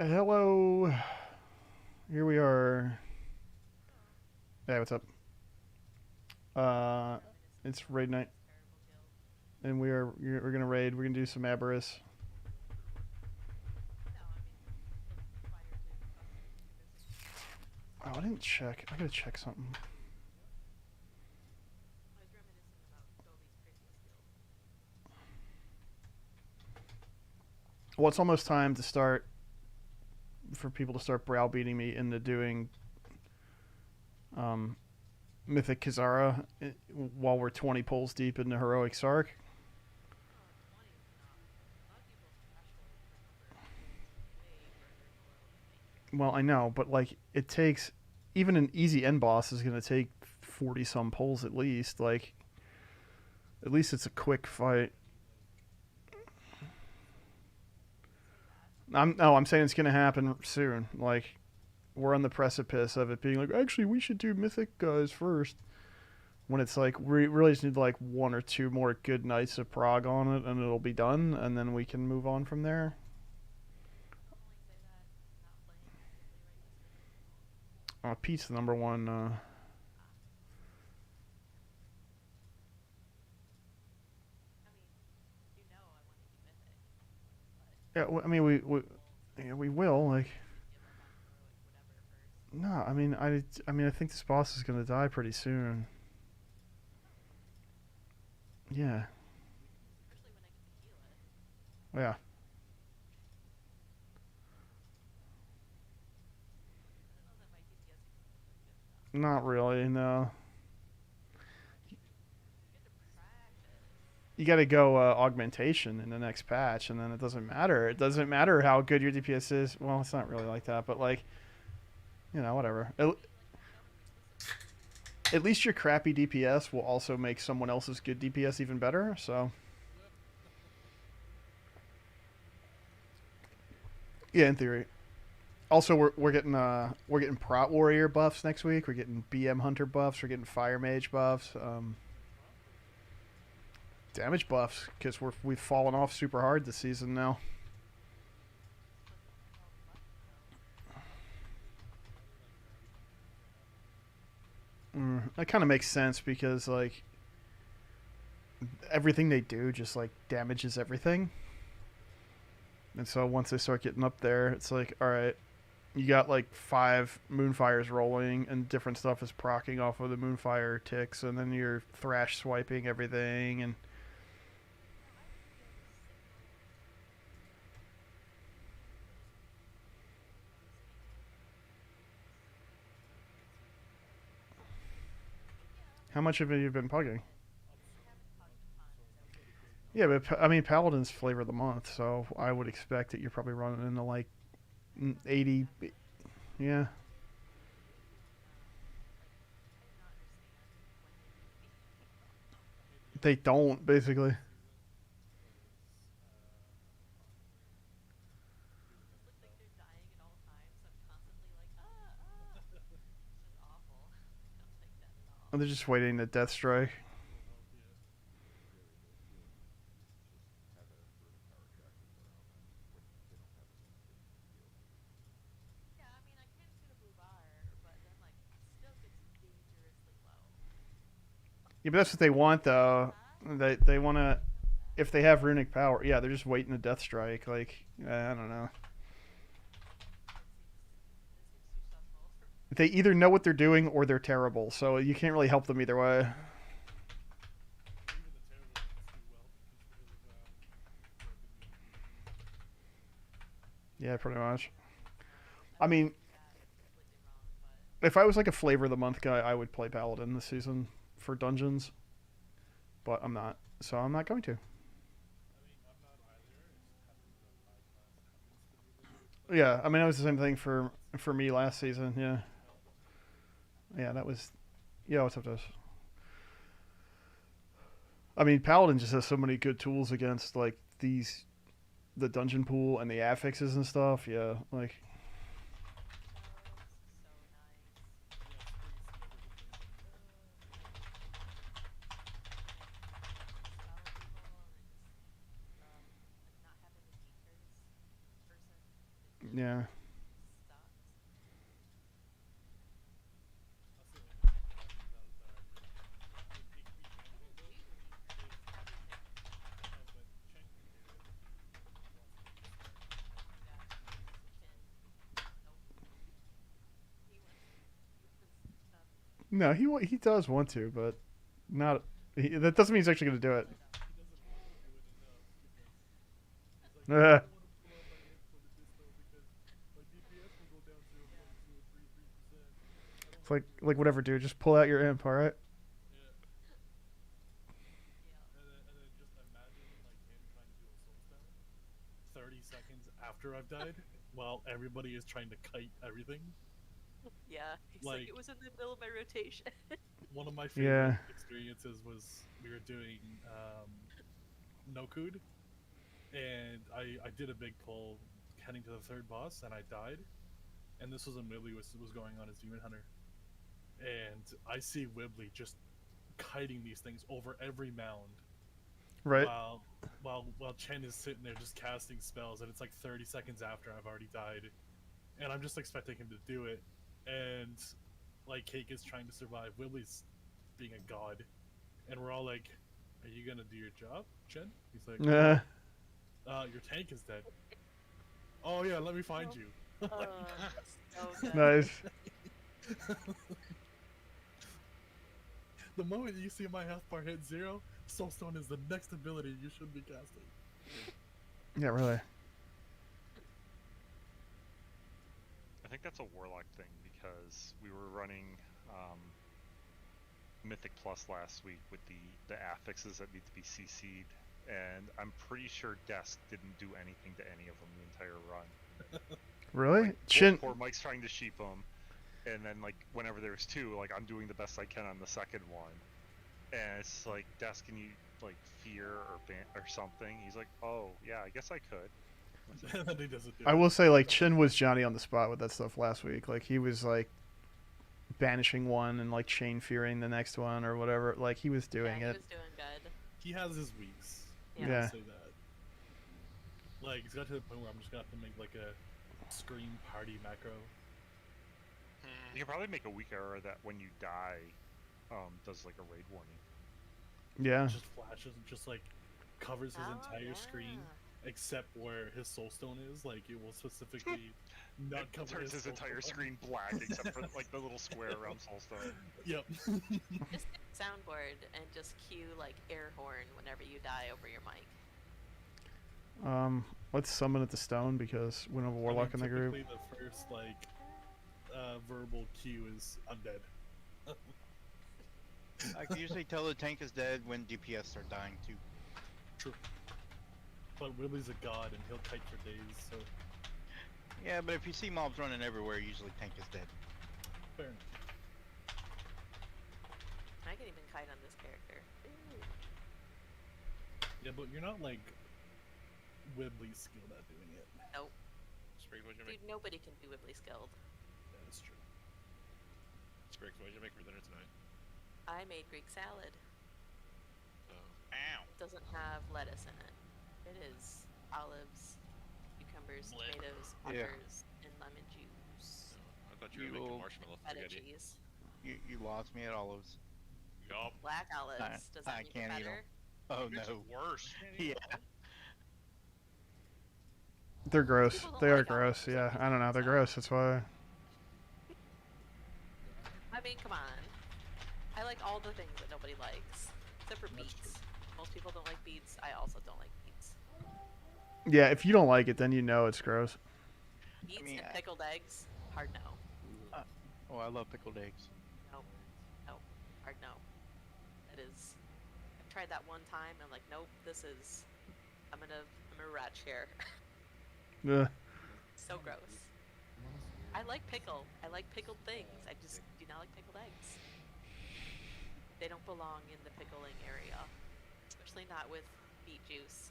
Hello. Here we are. Hey, what's up? Uh, it's raid night, and we're gonna raid. We're gonna do some Aberrus. Oh, I didn't check. I gotta check something. Well, it's almost time to start for people to start browbeating me into doing um, Mythic Kizara while we're 20 pulls deep into Heroic Sark. Well, I know, but like it takes even an easy end boss is gonna take 40 some pulls at least. Like at least it's a quick fight. I'm saying it's gonna happen soon. Like we're on the precipice of it being like, actually, we should do mythic guys first. When it's like we really just need like one or two more good nights of prog on it, and it'll be done, and then we can move on from there. Pete's the number one. Yeah, I mean yeah, we will like. No, I mean, I think this boss is gonna die pretty soon. Yeah, yeah, not really. No, you got to go augmentation in the next patch, and then it doesn't matter. It doesn't matter how good your DPS is. Well, it's not really like that, but like whatever. At least your crappy DPS will also make someone else's good DPS even better. So yeah, in theory. Also, we're getting Prot Warrior buffs next week. We're getting BM Hunter buffs. We're getting Fire Mage buffs. Damage buffs because we've fallen off super hard this season now. That kind of makes sense because like everything they do just like damages everything. And so once they start getting up there, it's like, all right, you got like 5 Moonfires rolling, and different stuff is procking off of the Moonfire ticks, and then you're thrash swiping everything, and how much have you been pugging? Yeah, but I mean, Paladin's flavor of the month, so I would expect that you're probably running into like 80. Yeah, they don't basically. They're just waiting to death strike. Yeah, but that's what they want though. They want to if they have runic power. Yeah, they're just waiting to death strike. Like I don't know. They either know what they're doing or they're terrible. So you can't really help them either way. Yeah, pretty much. I mean, if I was like a flavor of the month guy, I would play Paladin this season for dungeons, but I'm not. So I'm not going to. Yeah, I mean, it was the same thing for me last season. Yeah, yeah, that was. Yeah, what's up, this? I mean, Paladin just has so many good tools against like the dungeon pool and the affixes and stuff. Yeah, like Yeah. No, he does want to, but not. That doesn't mean he's actually going to do it. It's like whatever, dude. Just pull out your imp, all right? After I've died, while everybody is trying to kite everything. Yeah, he's like, it was in the middle of my rotation. One of my favorite experiences was we were doing no-Kud, and I did a big pull heading to the third boss, and I died. And this was when Wibbly was going on as Demon Hunter. And I see Wibbly just kiting these things over every mound. Right. While Chen is sitting there just casting spells, and it's like 30 seconds after I've already died. And I'm just expecting him to do it. And like Cake is trying to survive. Wibbly's being a god. And we're all like, are you gonna do your job, Chen? He's like, your tank is dead. Oh yeah, let me find you. So nice. The moment you see my health bar hit 0, Soulstone is the next ability you should be casting. Yeah, really. I think that's a Warlock thing because we were running Mythic Plus last week with the affixes that need to be CC'd, and I'm pretty sure Desk didn't do anything to any of them the entire run. Really? Like, poor Mike's trying to sheep them, and then like whenever there's 2, like I'm doing the best I can on the second one, and it's like, Desk, can you like fear or ban or something? He's like, oh yeah, I guess I could. And he doesn't do I will say, like, Chin was Johnny on the spot with that stuff last week. Like, he was like banishing one and like chain fearing the next one or whatever. Like, he was doing he it. was doing good. He has his weeks. Yeah. Say that. Like, it's got to the point where I'm just gonna have to make like a scream party macro. You can probably make a weak error that when you die, does like a raid warning. Yeah. Just flashes and just like covers his entire screen except where his soulstone is. Like, it will specifically not cover his entire screen black except for like the little square around soulstone. Yep. Just soundboard and just cue like air horn whenever you die over your mic. Let's summon at the stone because we don't have a warlock in the group. The first like verbal cue is undead. I can usually tell the tank is dead when DPS start dying too. True. But Wibbly's a god and he'll kite for days, so... Yeah, but if you see mobs running everywhere, usually tank is dead. Fair enough. I can even kite on this character. Ooh. Yeah, but you're not like Wibbly skilled at doing it. Nope. Spriggs, what'd you Dude, make? nobody can be Wibbly skilled. Yeah, that's true. Spriggs, what'd you make for dinner tonight? I made Greek salad. Ow. It doesn't have lettuce in it. It is olives, cucumbers, tomatoes, peppers, and lemon juice. I thought you were making marshmallow spaghetti. Cheese. You lost me at olives. Yup. Black olives. Does that I make can't it eat better? Oh It's no. worse. Yeah. They're gross. They are gross. Yeah, I don't know. They're gross. That's why. I mean, come on. I like all the things that nobody likes, except for beets. Most people don't like beets. I also don't like beets. Yeah, if you don't like it, then you know it's gross. Beets and pickled eggs, hard no. Oh, I love pickled eggs. Nope. Nope. Hard no. It is. I've tried that one time and I'm like, nope, this is. I'm gonna retch here. So gross. I like pickle. I like pickled things. I just do not like pickled eggs. They don't belong in the pickling area, especially not with beet juice.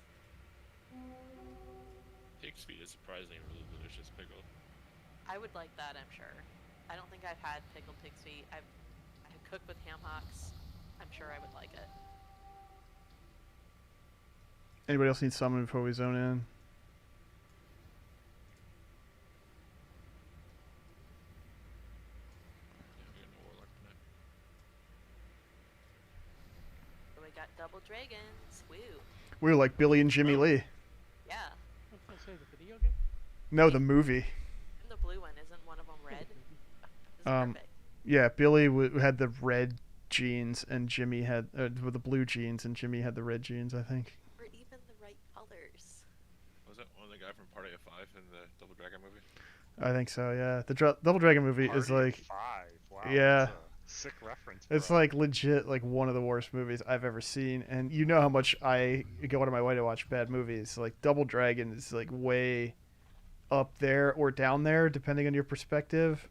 Pig's feet is surprisingly really delicious pickle. I would like that, I'm sure. I don't think I've had pickled pig's feet. I've cooked with ham hocks. I'm sure I would like it. Anybody else need summon before we zone in? we got double dragons. Woo. We were like Billy and Jimmy Lee. Yeah. I was gonna say the video game. No, the movie. And the blue one, isn't one of them red? This is perfect. Yeah, Billy had the red jeans, and Jimmy had with the blue jeans, and Jimmy had the red jeans, I think. Or even the right colors. Was that one of the guy from Party of Five in the Double Dragon movie? I think so. Yeah, the Double Dragon movie is Party of like, 5. Wow, yeah. that's a sick reference. it's bro. like legit like one of the worst movies I've ever seen, and you know how much I go out of my way to watch bad movies. Like Double Dragon is like way up there or down there, depending on your perspective.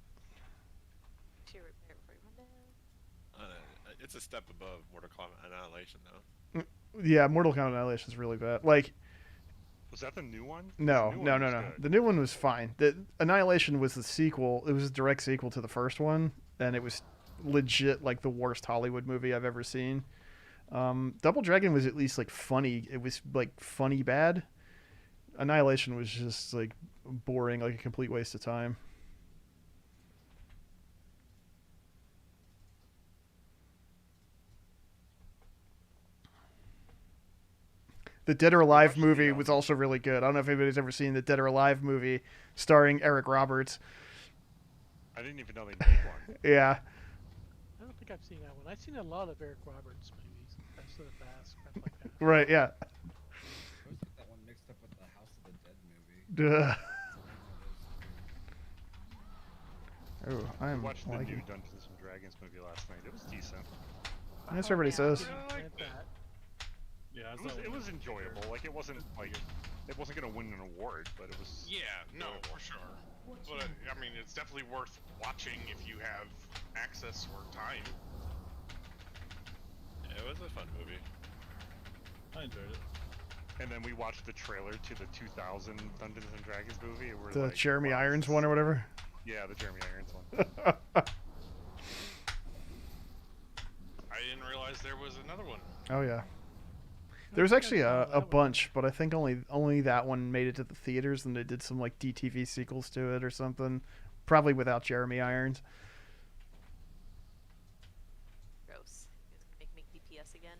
To repair for rundown. It's a step above Mortal Kombat Annihilation, though. Yeah, Mortal Kombat Annihilation is really bad. Like, Was that the new one? no, The new no, one no, was no. good. The new one was fine. The Annihilation was the sequel. It was a direct sequel to the first one, and it was legit like the worst Hollywood movie I've ever seen. Double Dragon was at least like funny. It was like funny bad. Annihilation was just like boring, like a complete waste of time. The Dead or Alive watched the, movie was also really good. I don't know if anybody's ever seen the Dead or Alive movie starring Eric Roberts. I didn't even know they made one. Yeah. I don't think I've seen that one. I've seen a lot of Eric Roberts movies. Best of the Past, crap like that. Right, yeah. I always get that one mixed up with the House of the Dead movie. Duh. Oh, I I am watched the new liking. Dungeons and Dragons movie last night. It was decent. That's what everybody yeah. says. I like And that. Yeah, It was enjoyable. Like it wasn't gonna win an award, but it was. Yeah, no, for sure. But I mean, it's definitely worth watching if you have access or time. Yeah, it was a fun movie. I enjoyed it. And then we watched the trailer to the 2000 Dungeons and Dragons movie. And we're The like, Jeremy wow, Irons this one is- or whatever. Yeah, the Jeremy Irons one. I didn't realize there was another one. Oh yeah. There was actually a bunch, but I think only that one made it to the theaters, and they did some like DTV sequels to it or something, probably without Jeremy Irons. Gross. You guys gonna make me DPS again?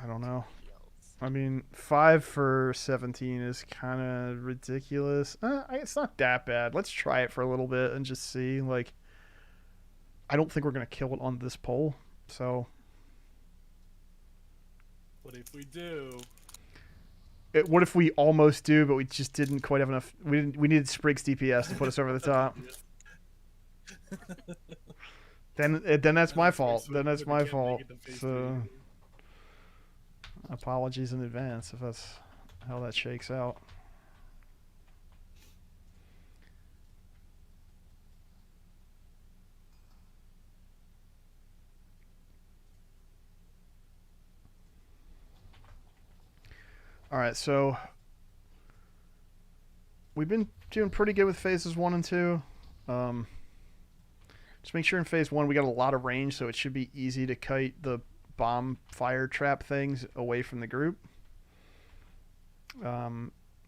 I don't know. Heals. I mean, 5 for 17 is kind of ridiculous. It's not that bad. Let's try it for a little bit and just see. Like, I don't think we're gonna kill it on this poll, so. What if we do? What if we almost do, but we just didn't quite have enough? We needed Sprig's DPS to put us over the top. Then that's my fault. Then that's my fault. So apologies in advance if that's how that shakes out. All right, so we've been doing pretty good with phases 1 and 2. Just make sure in phase 1 we got a lot of range, so it should be easy to kite the bomb fire trap things away from the group.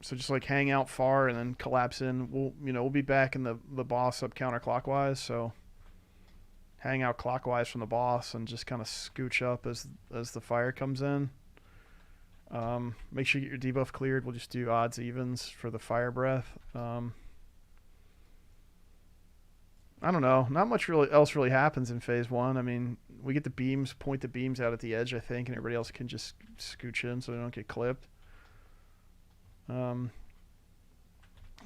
So just like hang out far and then collapse in. We'll be back in the boss up counterclockwise, so hang out clockwise from the boss and just kind of scooch up as the fire comes in. Make sure you get your debuff cleared. We'll just do odds evens for the fire breath. I don't know. Not much else really happens in phase 1. I mean, we get the beams, point the beams out at the edge, I think, and everybody else can just scooch in so they don't get clipped.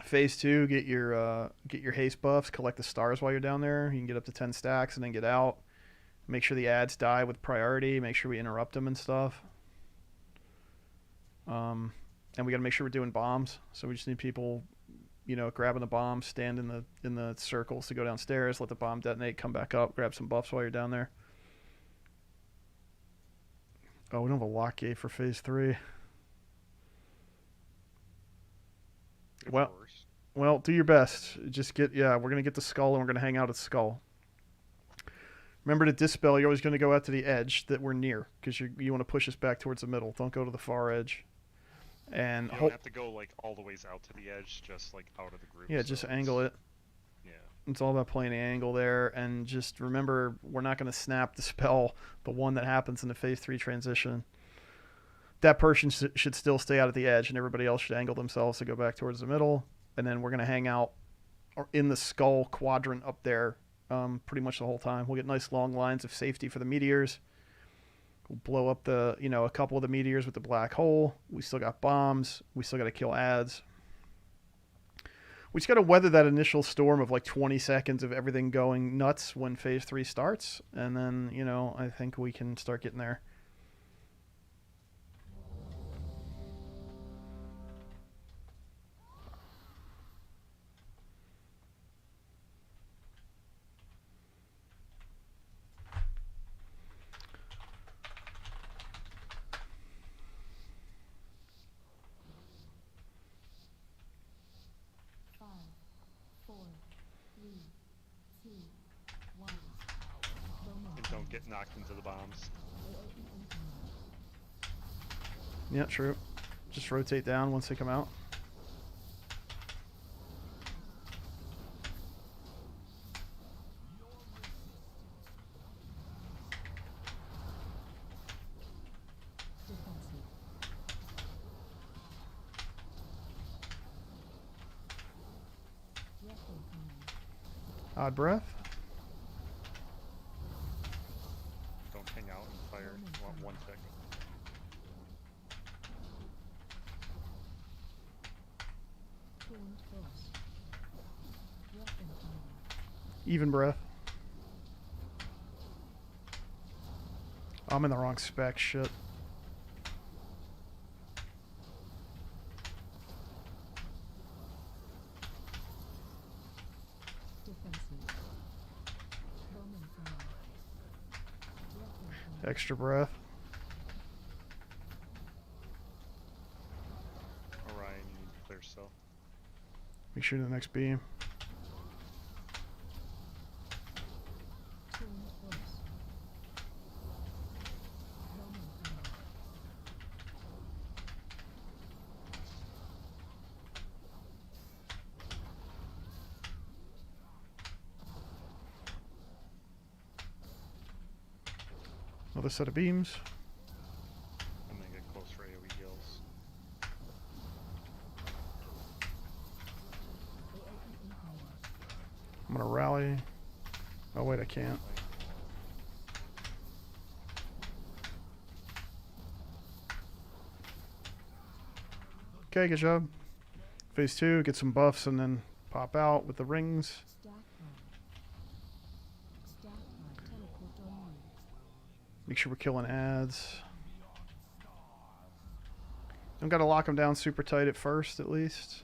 Phase 2, get your haste buffs, collect the stars while you're down there. You can get up to 10 stacks and then get out. Make sure the ads die with priority. Make sure we interrupt them and stuff. And we got to make sure we're doing bombs. So we just need people, grabbing the bomb, stand in the circles to go downstairs, let the bomb detonate, come back up, grab some buffs while you're down there. Oh, we don't have a lock gate for phase 3. Of Well- course. Well, do your best. Just we're going to get the skull and we're going to hang out at skull. Remember to dispel, you're always going to go out to the edge that we're near, because you want to push us back towards the middle. Don't go to the far edge. And You don't have to go like all the ways out to the edge, just like out of the group. yeah, so just it's- angle it. Yeah. It's all about playing the angle there, and just remember, we're not going to snap the spell, the one that happens in the phase 3 transition. That person should still stay out at the edge, and everybody else should angle themselves to go back towards the middle, and then we're going to hang out in the skull quadrant up there pretty much the whole time. We'll get nice long lines of safety for the meteors. We'll blow up the, a couple of the meteors with the black hole. We still got bombs. We still got to kill ads. We just got to weather that initial storm of like 20 seconds of everything going nuts when phase 3 starts. And then, I think we can start getting there. Don't get knocked into the bombs. Yeah, true. Just rotate down once they come out. Odd breath. Don't hang out and fire. You want 1 tick. Even breath. I'm in the wrong spec. Shit. Extra breath. Orion, you need to clear still. Make sure the next beam. Another set of beams. I'm gonna get close for AoE heals. I'm gonna rally. Oh wait, I can't. Okay, good job. Phase 2, get some buffs and then pop out with the rings. Make sure we're killing ads. Don't got to lock them down super tight at first, at least.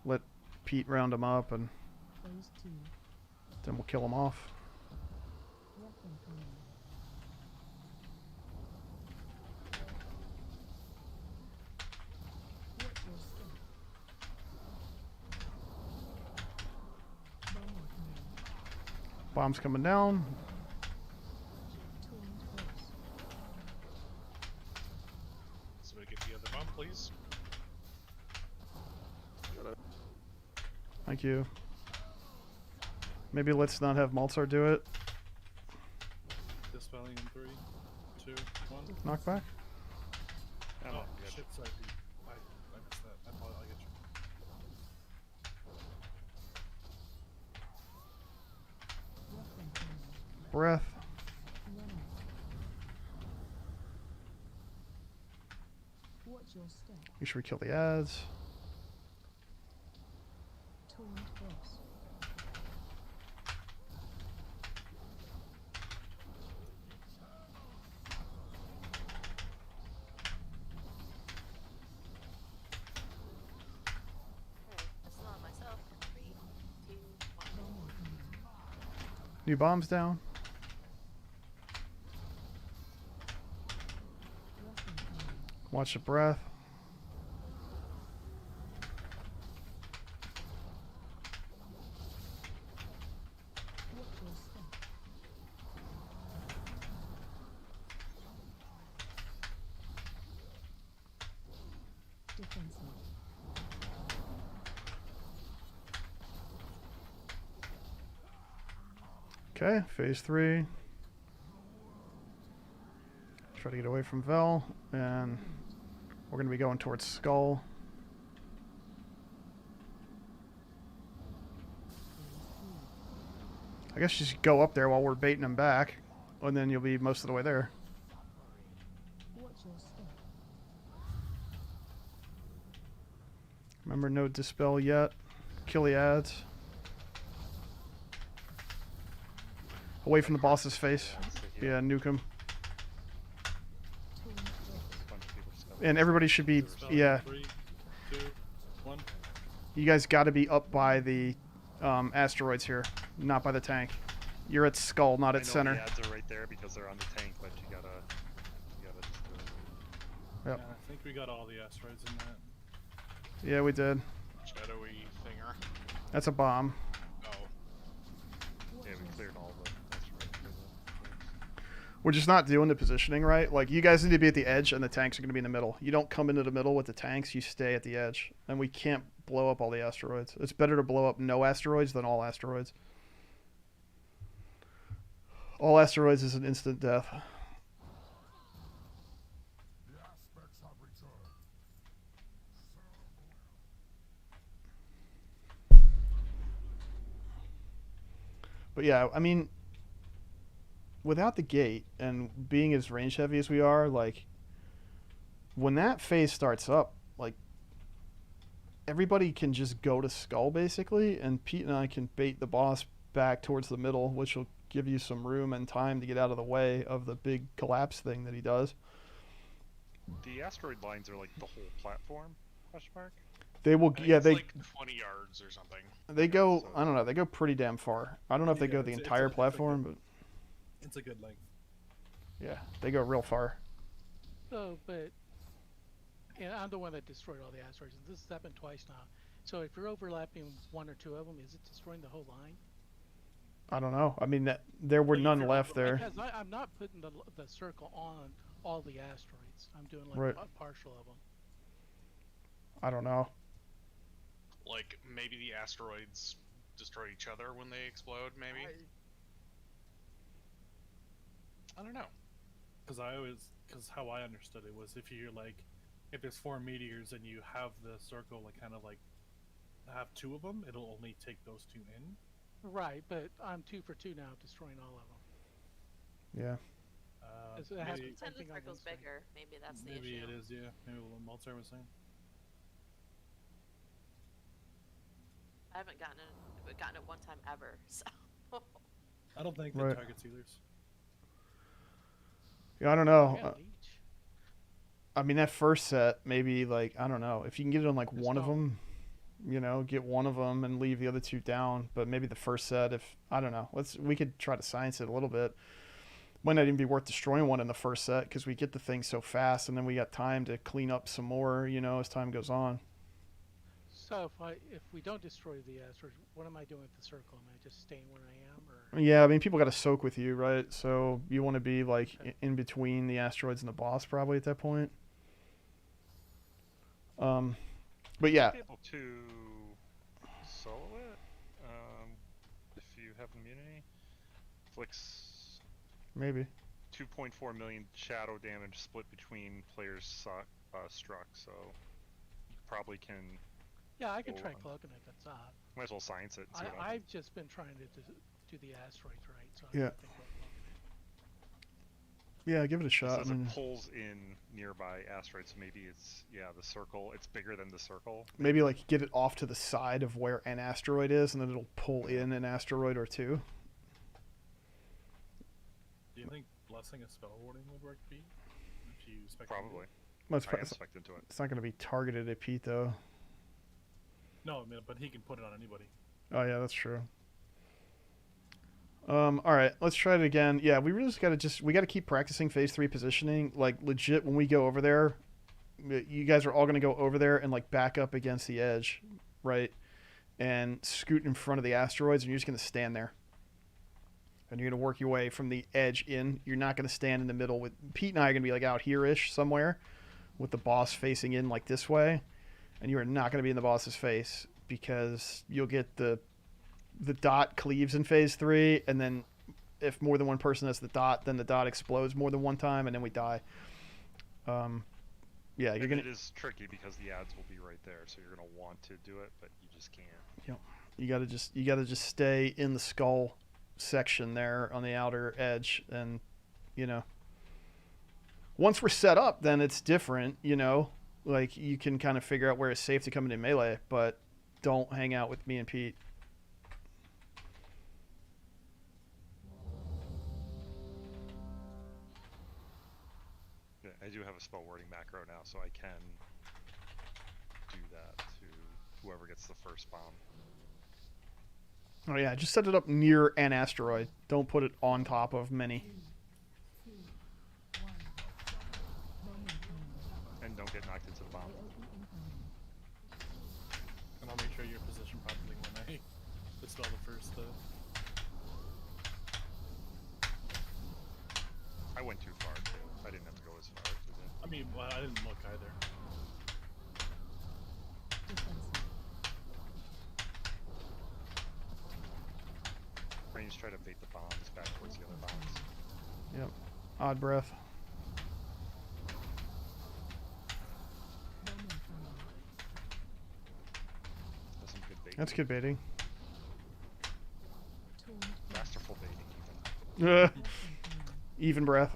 Let Pete round them up, and then we'll kill them off. Bombs coming down. Somebody get the other bomb, please. Thank you. Maybe let's not have Maltzar do it. Dispelling in 3, 2, 1. Knockback. Oh, good. shit, sorry. I missed that. I'll get you. Breath. Make sure we kill the ads. New bombs down. Watch the breath. Okay, phase 3. Try to get away from Vel, and we're going to be going towards Skull. I guess just go up there while we're baiting them back, and then you'll be most of the way there. Remember, no dispel yet. Killiads. Away from the boss's face. Yeah, nuke him. And everybody should be, Spell yeah. 3, 2, 1. You guys got to be up by the asteroids here, not by the tank. You're at Skull, not I at know center. the ads are right there because they're on the tank, but you gotta just do it. Yep. Yeah, I think we got all the asteroids in that. Yeah, we did. Shadowy thinger. That's a bomb. Oh. Yeah, we cleared all the asteroids for the. We're just not doing the positioning right. Like, you guys need to be at the edge, and the tanks are going to be in the middle. You don't come into the middle with the tanks. You stay at the edge. And we can't blow up all the asteroids. It's better to blow up no asteroids than all asteroids. All asteroids is an instant death. But yeah, I mean, without the gate and being as range heavy as we are, like, when that phase starts up, like, everybody can just go to Skull basically, and Pete and I can bait the boss back towards the middle, which will give you some room and time to get out of the way of the big collapse thing that he does. The asteroid lines are like the whole platform? Question mark. They will, I think yeah, it's they like 20 yards or something. they go. I don't know. They go pretty damn far. I don't know if they Yeah, go the it's entire a good- platform, but It's a good length. yeah, they go real far. So, but, and I'm the one that destroyed all the asteroids. And this has happened twice now. So if you're overlapping one or two of them, is it destroying the whole line? I don't know. I mean, that there were Well, none you're left there. Because I'm not putting the circle on all the asteroids. I'm doing like Right. a partial of them. I don't know. Like, maybe the asteroids destroy each other when they explode, maybe? I don't know. Because how I understood it was if you're like, if there's 4 meteors and you have the circle like kind of like have 2 of them, it'll only take those 2 in. Right, but I'm 2 for 2 now, destroying all of them. Yeah. It has Maybe, the same Sometimes the thing on circle's this thing. bigger. Maybe that's the maybe issue. it is, yeah. Maybe what Maltzar was saying. I haven't gotten it one time ever, so. I don't think Right. the target sealers. Yeah, I don't know. Yeah, leech. I mean, that first set, maybe, like, I don't know. If you can get it on, like, Just one of go. them, you know, get one of them and leave the other 2 down. But maybe the first set, if, I don't know. We could try to science it a little bit. Might not even be worth destroying one in the first set because we get the thing so fast and then we got time to clean up some more, you know, as time goes on. So if we don't destroy the asteroids, what am I doing with the circle? Am I just staying where I am, or? Yeah, I mean, people got to soak with you, right? So you want to be, like, in between the asteroids and the boss probably at that point. But yeah, Be able to solo it if you have immunity. Flicks maybe. 2.4 million shadow damage split between players struck, so you probably can. Yeah, I can Oh, try cloaking it. That's up. Might as well science it. And see what happens. I've just been trying to do the asteroids right, so Yeah. I think about cloaking it. Yeah, give it a It shot. I says mean, it pulls in nearby asteroids, so maybe it's the circle. It's bigger than the circle. maybe, like, get it off to the side of where an asteroid is and then it'll pull in an asteroid or 2. Do you think blessing a spell warding would work, Pete? If you spec Probably. Well, I am spec'd into it. it's not going to be targeted at Pete, though. No, I mean, but he can put it on anybody. Oh, yeah, that's true. All right, let's try it again. Yeah, we really we got to keep practicing phase 3 positioning. Like, legit, when we go over there, you guys are all going to go over there and, like, back up against the edge, right? And scoot in front of the asteroids, and you're just going to stand there. And you're going to work your way from the edge in. You're not going to stand in the middle. With Pete and I are going to be, like, out here-ish somewhere with the boss facing in, like, this way. And you are not going to be in the boss's face because you'll get the dot cleaves in phase 3, and then if more than one person has the dot, then the dot explodes more than one time, and then we die. Yeah, you're gonna. It is tricky because the ads will be right there, so you're gonna want to do it, but you just can't. Yep. You gotta just stay in the skull section there on the outer edge, and once we're set up, then it's different. Like you can kind of figure out where it's safe to come into melee, but don't hang out with me and Pete. Yeah, I do have a spell wording macro now, so I can do that to whoever gets the first bomb. Oh yeah, just set it up near an asteroid. Don't put it on top of many. And don't get knocked into the bomb. And I'll make sure you're positioned properly when I dispel the first. I went too far too. I didn't have to go as far. I mean, well, I didn't look either. Brains try to bait the bombs back towards the other bombs. Yep. Odd breath. That's some good baiting. That's good baiting. Masterful baiting even. Even breath.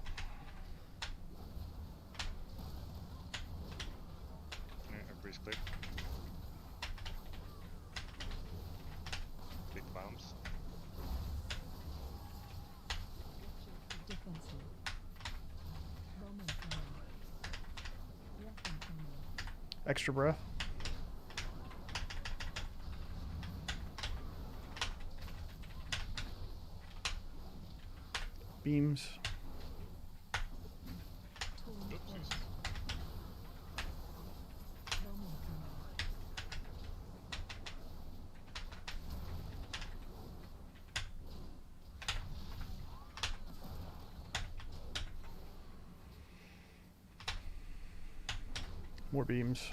Alright, everybody's clear. Bait the bombs. Extra breath. Beams. More beams.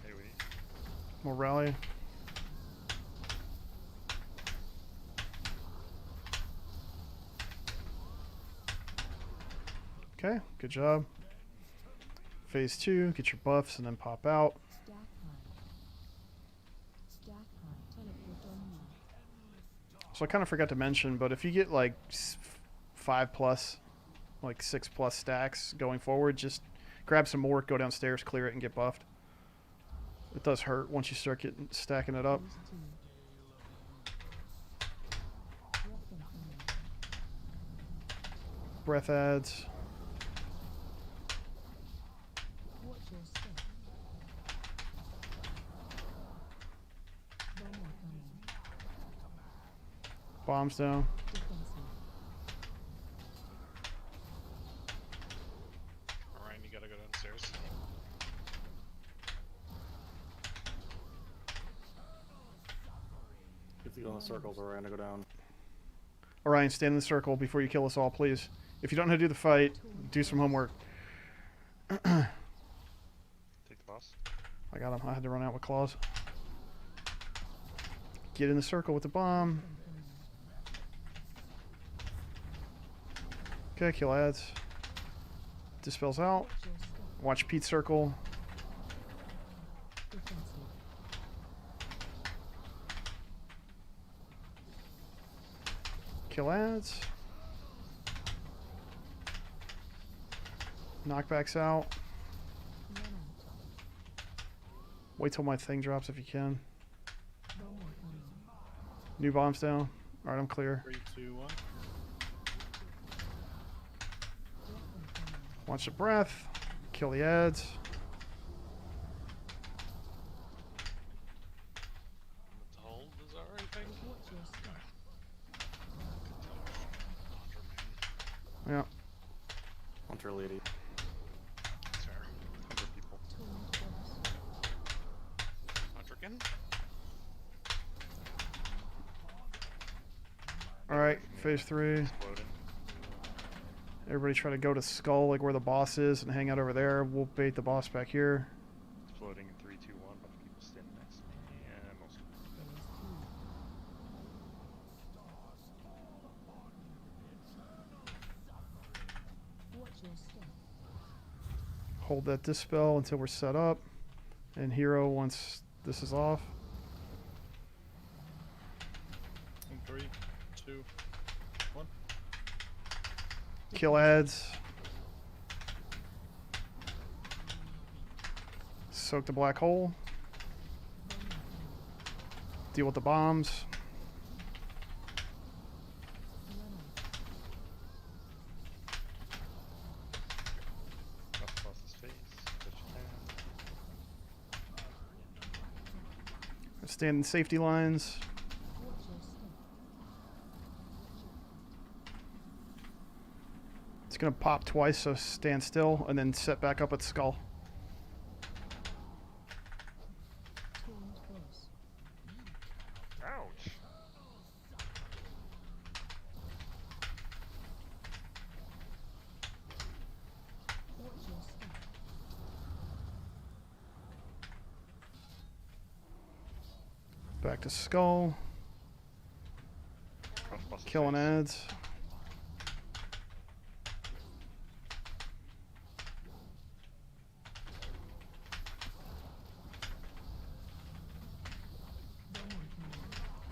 Hey, we More rally. Okay, good job. Phase 2, get your buffs and then pop out. So I kind of forgot to mention, but if you get like 5+, like 6+ stacks going forward, just grab some more, go downstairs, clear it, and get buffed. It does hurt once you start stacking it up. Breath adds. Bombs down. Alright, you gotta go downstairs. If you go in the circles, we're gonna go down. Orion, stand in the circle before you kill us all, please. If you don't know how to do the fight, do some homework. take the boss. I got him. I had to run out with claws. Get in the circle with the bomb. Okay, kill ads. Dispels out. Watch Pete circle. Kill ads. Knockbacks out. Wait till my thing drops if you can. New bombs down. Alright, I'm clear. 3, 2, 1. Watch the breath. Kill the ads. The hold is alright, thank you. Yeah. Hunter lady. That's fair. 100 people. Hunterkin? Alright, phase 3. Exploding. Everybody try to go to Skull, like where the boss is, and hang out over there. We'll bait the boss back here. hold that dispel until we're set up. And hero once this is off. In 3, 2, 1. Kill ads. Soak the black hole. Deal with the bombs. Across his face. Touch hand. Stand in safety lines. It's gonna pop twice, so stand still and then set back up at skull. Ouch. Back to skull. Crossboss his Killing face. ads.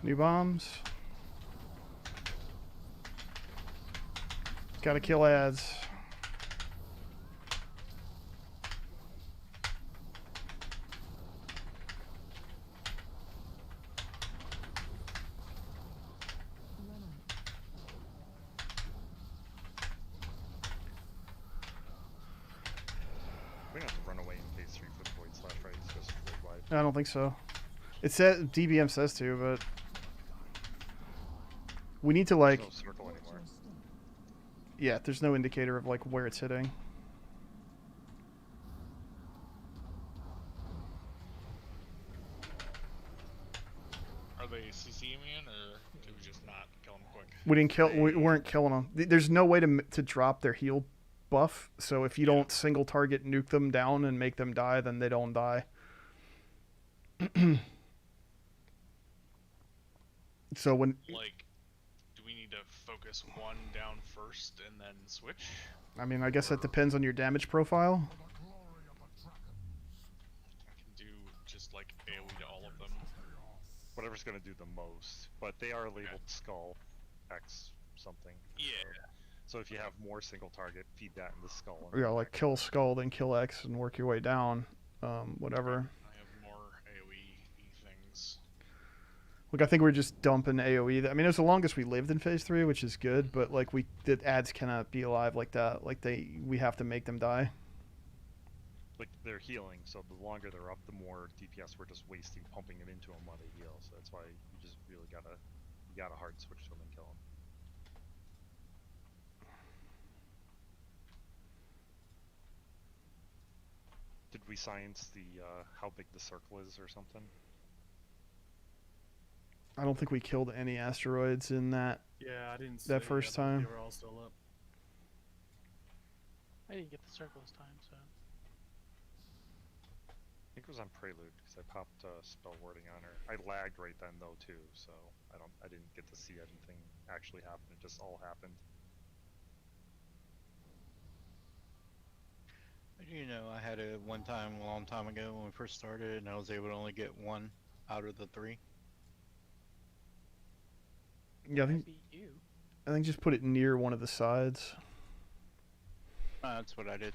New bombs. Gotta kill ads. We don't have to run away in phase 3 for the void slash, right? It's just void wide. I don't think so. It says DBM says to, but we need to like, There's no circle anymore. yeah, there's no indicator of like where it's hitting. Are they CCing me in, or did we just not kill them quick? We didn't kill. We weren't killing them. There's no way to drop their heal buff. So if you don't single target nuke them down and make them die, then they don't die. So when Like, do we need to focus one down first and then switch? I mean, I guess that depends on your damage profile. I can do just like AoE to all of them. Whatever's gonna do the most. But they are labeled skull X something. Yeah. So if you have more single target, feed that in the skull. And Yeah, like kill skull, then kill X, and work your way down. Whatever. I have more AoE things. Look, I think we're just dumping AoE. I mean, it was the longest we lived in phase 3, which is good. But like the ads cannot be alive like that. Like we have to make them die. like they're healing, so the longer they're up, the more DPS we're just wasting pumping it into them while they heal. So that's why you just really gotta hard switch to them and kill them. Did we science the how big the circle is or something? I don't think we killed any asteroids in that. Yeah, I didn't see That first I thought time. They were all still up. I didn't get the circle this time, so. I think it was on Prelude because I popped spell wording on her. I lagged right then though too, so I didn't get to see anything actually happen. It just all happened. You know, I had it one time a long time ago when we first started, and I was able to only get one out of the 3. Yeah, I think just put it near one of the sides. That's what I did.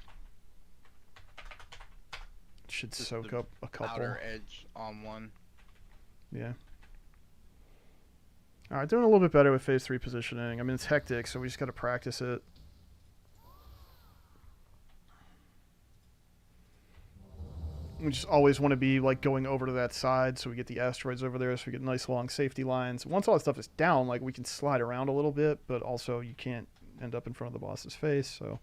It should Just soak the up a couple. Outer edge on one. Yeah. All right, doing a little bit better with phase 3 positioning. I mean, it's hectic, so we just got to practice it. We just always want to be like going over to that side so we get the asteroids over there so we get nice long safety lines. Once all that stuff is down, like we can slide around a little bit, but also you can't end up in front of the boss's face, so.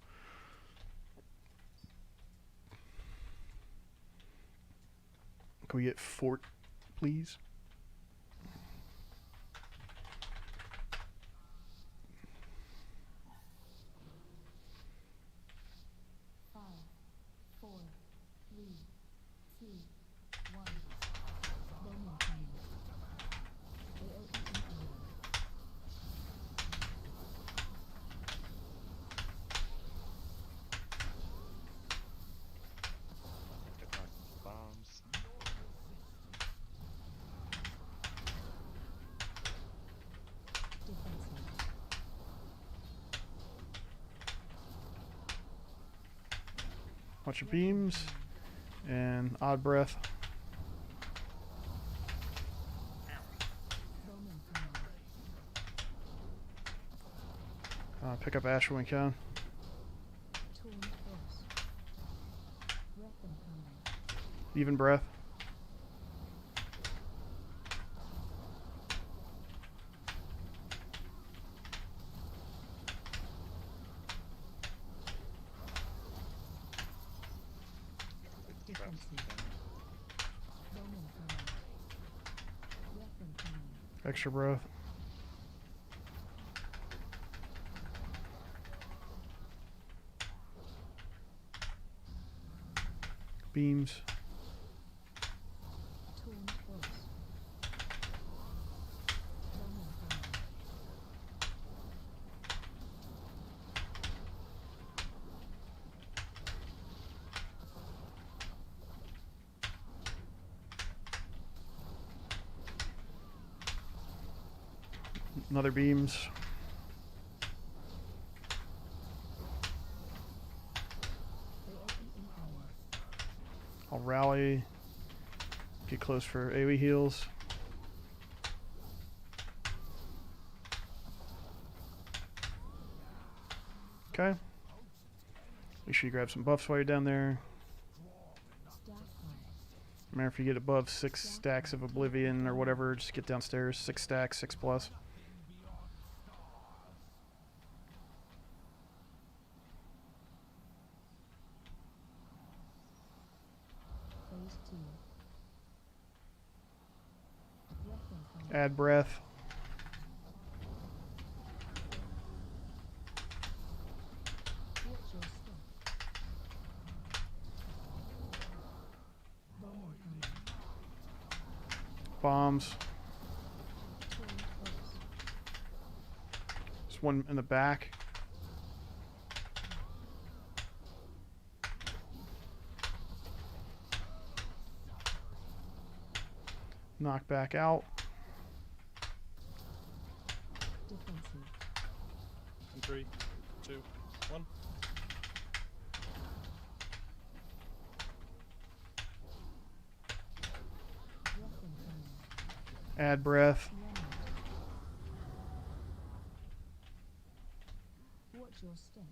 Can we get fort, please? Watch your beams. And odd breath. Pick up Asher when you can. Even breath. Extra breath. Beams. Another beams. I'll rally. Get close for AoE heals. Okay. Make sure you grab some buffs while you're down there. Remember, if you get above 6 stacks of Oblivion or whatever, just get downstairs. 6 stacks, 6 plus. Add breath. Bombs. There's one in the back. Knock back out. In 3, 2, 1. Add breath. Watch your step.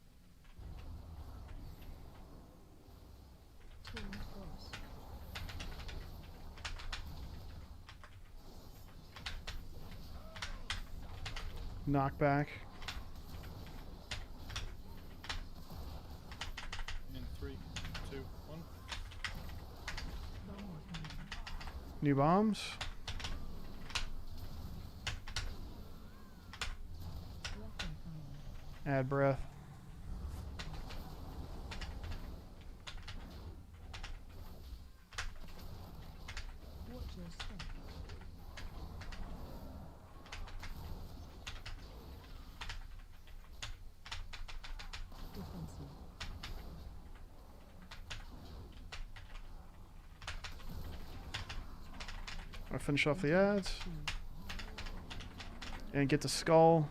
Turn close. Knock back. In 3, 2, 1. New bombs. Add breath. Watch your step. Defensive. I'll finish off the ads. And get the skull.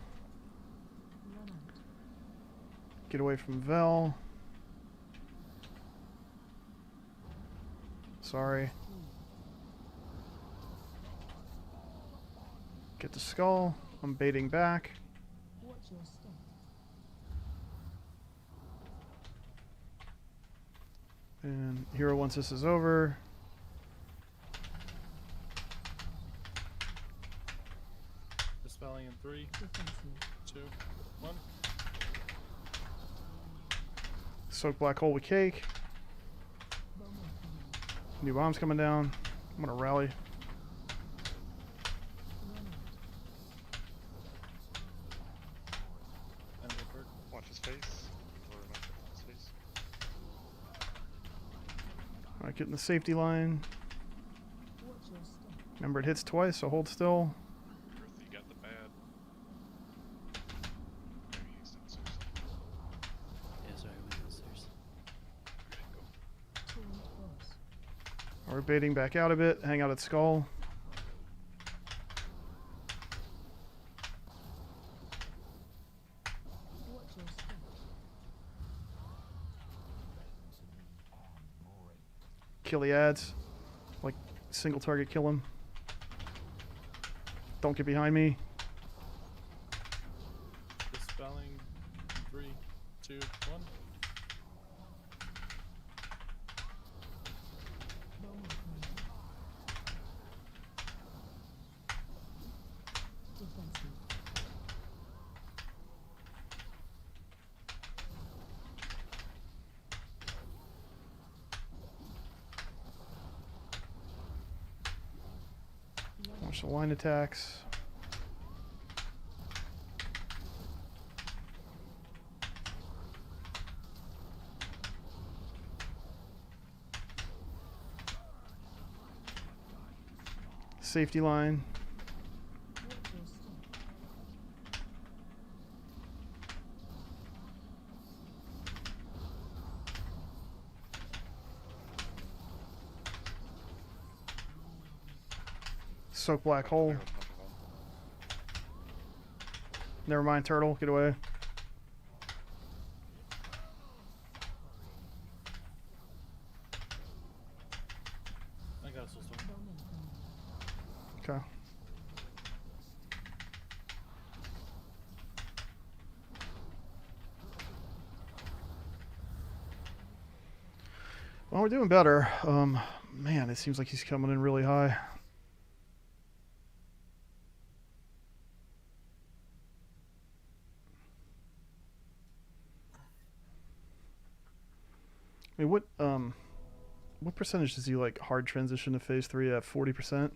Get away from Vel. Sorry. Get the skull. I'm baiting back. Watch your step. And hero, once this is over, Dispelling in 3, 2, 1. soak black hole with cake. New bombs coming down. I'm gonna rally. And Woodward. Watch his face. Or not his face. Alright, get in the safety line. Watch your step. Remember, it hits twice, so hold still. Earthy got the bad. Maybe he's downstairs. Yeah, sorry, I went downstairs. Okay, go. Turn close. We're baiting back out a bit. Hang out at skull. Watch your step. kill the ads. Like, single target kill them. Don't get behind me. Dispelling. 3, 2, 1. Defensive. Watch the line attacks. Safety line. Watch your step. Soak black hole. Never mind, turtle. Get away. I got a soul stone. Momentum. Okay. Well, we're doing better. Man, it seems like he's coming in really high. I mean, what percentage does he like hard transition to phase 3 at? 40%?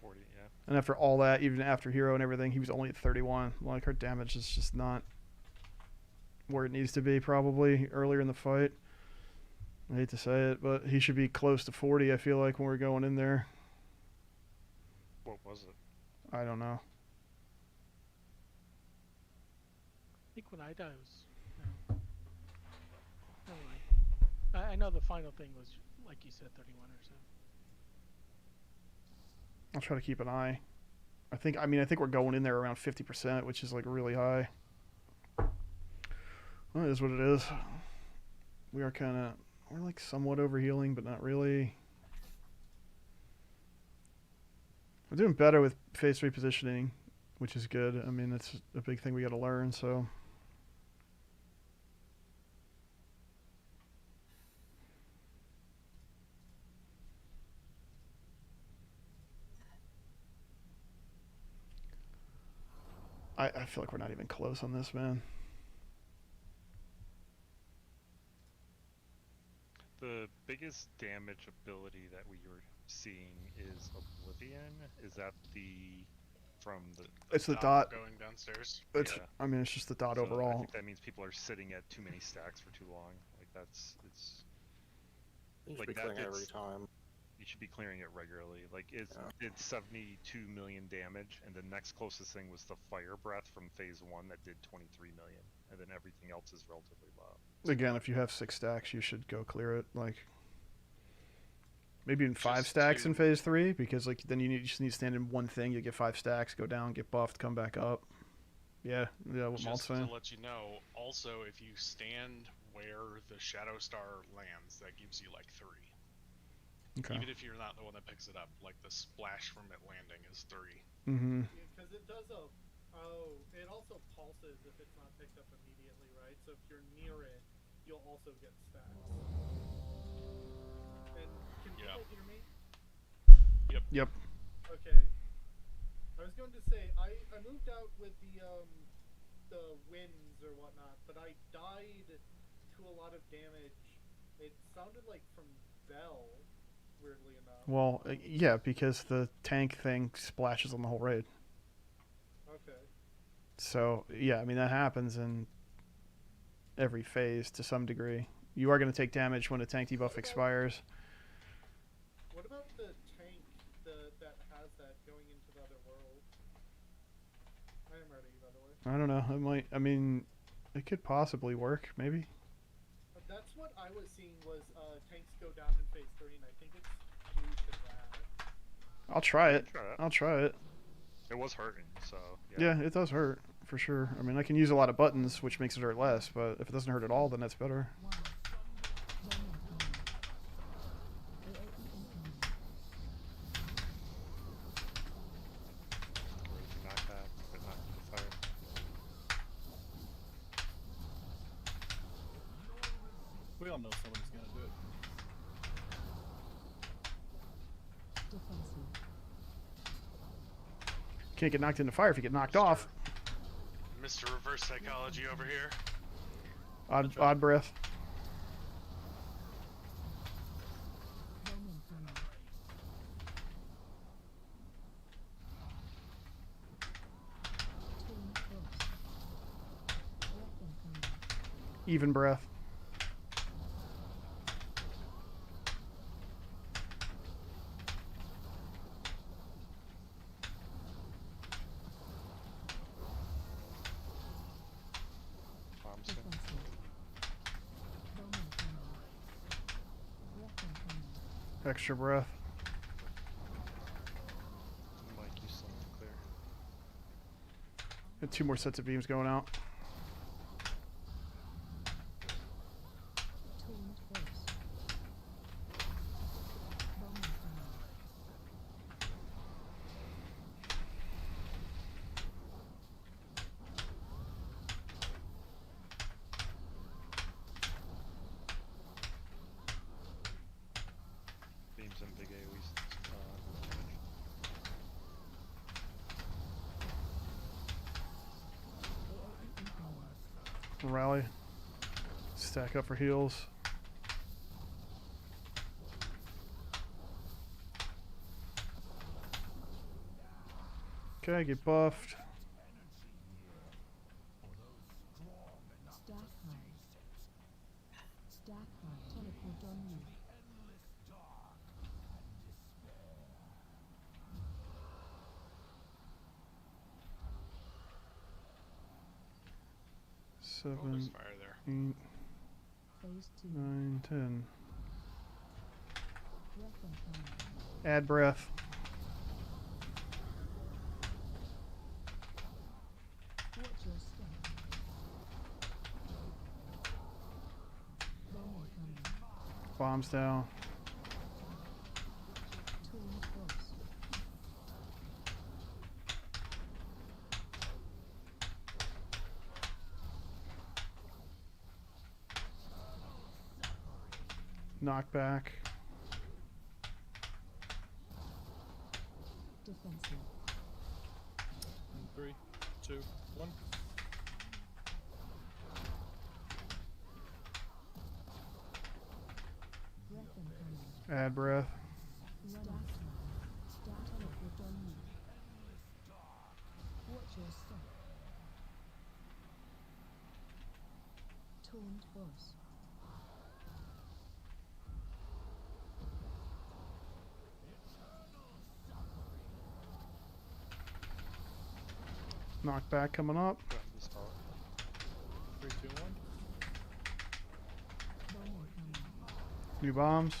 40, yeah. And after all that, even after hero and everything, he was only at 31. Like, her damage is just not where it needs to be probably earlier in the fight. I hate to say it, but he should be close to 40, I feel like, when we're going in there. What was it? I don't know. I think when I died it was. No. Never mind. I know the final thing was, like you said, 31 or so. I'll try to keep an eye. I think we're going in there around 50%, which is like really high. Well, it is what it is. We're like somewhat overhealing, but not really. We're doing better with phase 3 positioning, which is good. I mean, that's a big thing we got to learn, so. I feel like we're not even close on this, man. The biggest damage ability that we were seeing is Oblivion. Is that from the? It's the dot. Going downstairs. It's, Yeah. I mean, it's just the dot So I overall. think that means people are sitting at too many stacks for too long. Like it's. You should Like be that, clearing it every it's- time. You should be clearing it regularly. Like it did 72 million damage, and the next closest thing was the Fire Breath from Phase 1 that did 23 million, and then everything else is relatively low. Again, if you have 6 stacks, you should go clear it. Like, maybe in 5 Just stacks in to- phase 3, because like then you just need to stand in one thing. You get 5 stacks, go down, get buffed, come back up. Yeah, what Malt's Just to saying. let you know, also if you stand where the Shadow Star lands, that gives you like 3. Okay. Even if you're not the one that picks it up, like the splash from it landing is 3. Mm-hmm. Because it does it also pulses if it's not picked up immediately, right? So if you're near it, you'll also get stacks. And can Yeah. people hear me? Yep. Okay. I was going to say I moved out with the winds or whatnot, but I died to a lot of damage. It sounded like from Bell, weirdly enough. Well, yeah, because the tank thing splashes on the whole raid. Okay. So, yeah, I mean, that happens in every phase to some degree. You are going to take damage when a tank debuff expires. What about the tank that has that going into the other world? I am ready, by the way. I don't know. It might, I mean, it could possibly work, maybe. That's what I was seeing was tanks go down in phase 3, and I think it's due to that. I'll try it. Try that. I'll try it. It was hurting, so Yeah, it does hurt, for sure. I mean, I can use a lot of buttons, which makes it hurt less, but if it doesn't hurt at all, then that's better. 1. Momentum. We all know somebody's gonna do it. Defensive. Can't get knocked into fire if you get knocked off. Mr. Reverse Psychology over here. Odd breath. Bowman coming. Tooling close. Weapon coming. Even breath. Bombs in. Defensive. Bowman coming. Weapon coming. Extra breath. Mike, you still not clear. And 2 more sets of beams going out. Tooling close. Bowman coming. Beams and big AoEs. AoE incoming. Rally. Stack up for heals. Okay, get buffed. Stack high. Stack high. Teleport on you. Oh, there's 7, fire there. 8, Phase 2. 9, 10. Weapon coming. Add breath. Watch your step. Bowman coming. Bombs down. Tooling close. Knockback. Defensive. 3, 2, 1. Weapon coming. Add breath. Run after. Start teleport on you. Watch your step. Taunt boss. Knockback coming up. Grab this power. 3, 2, 1. Bowman coming. New bombs.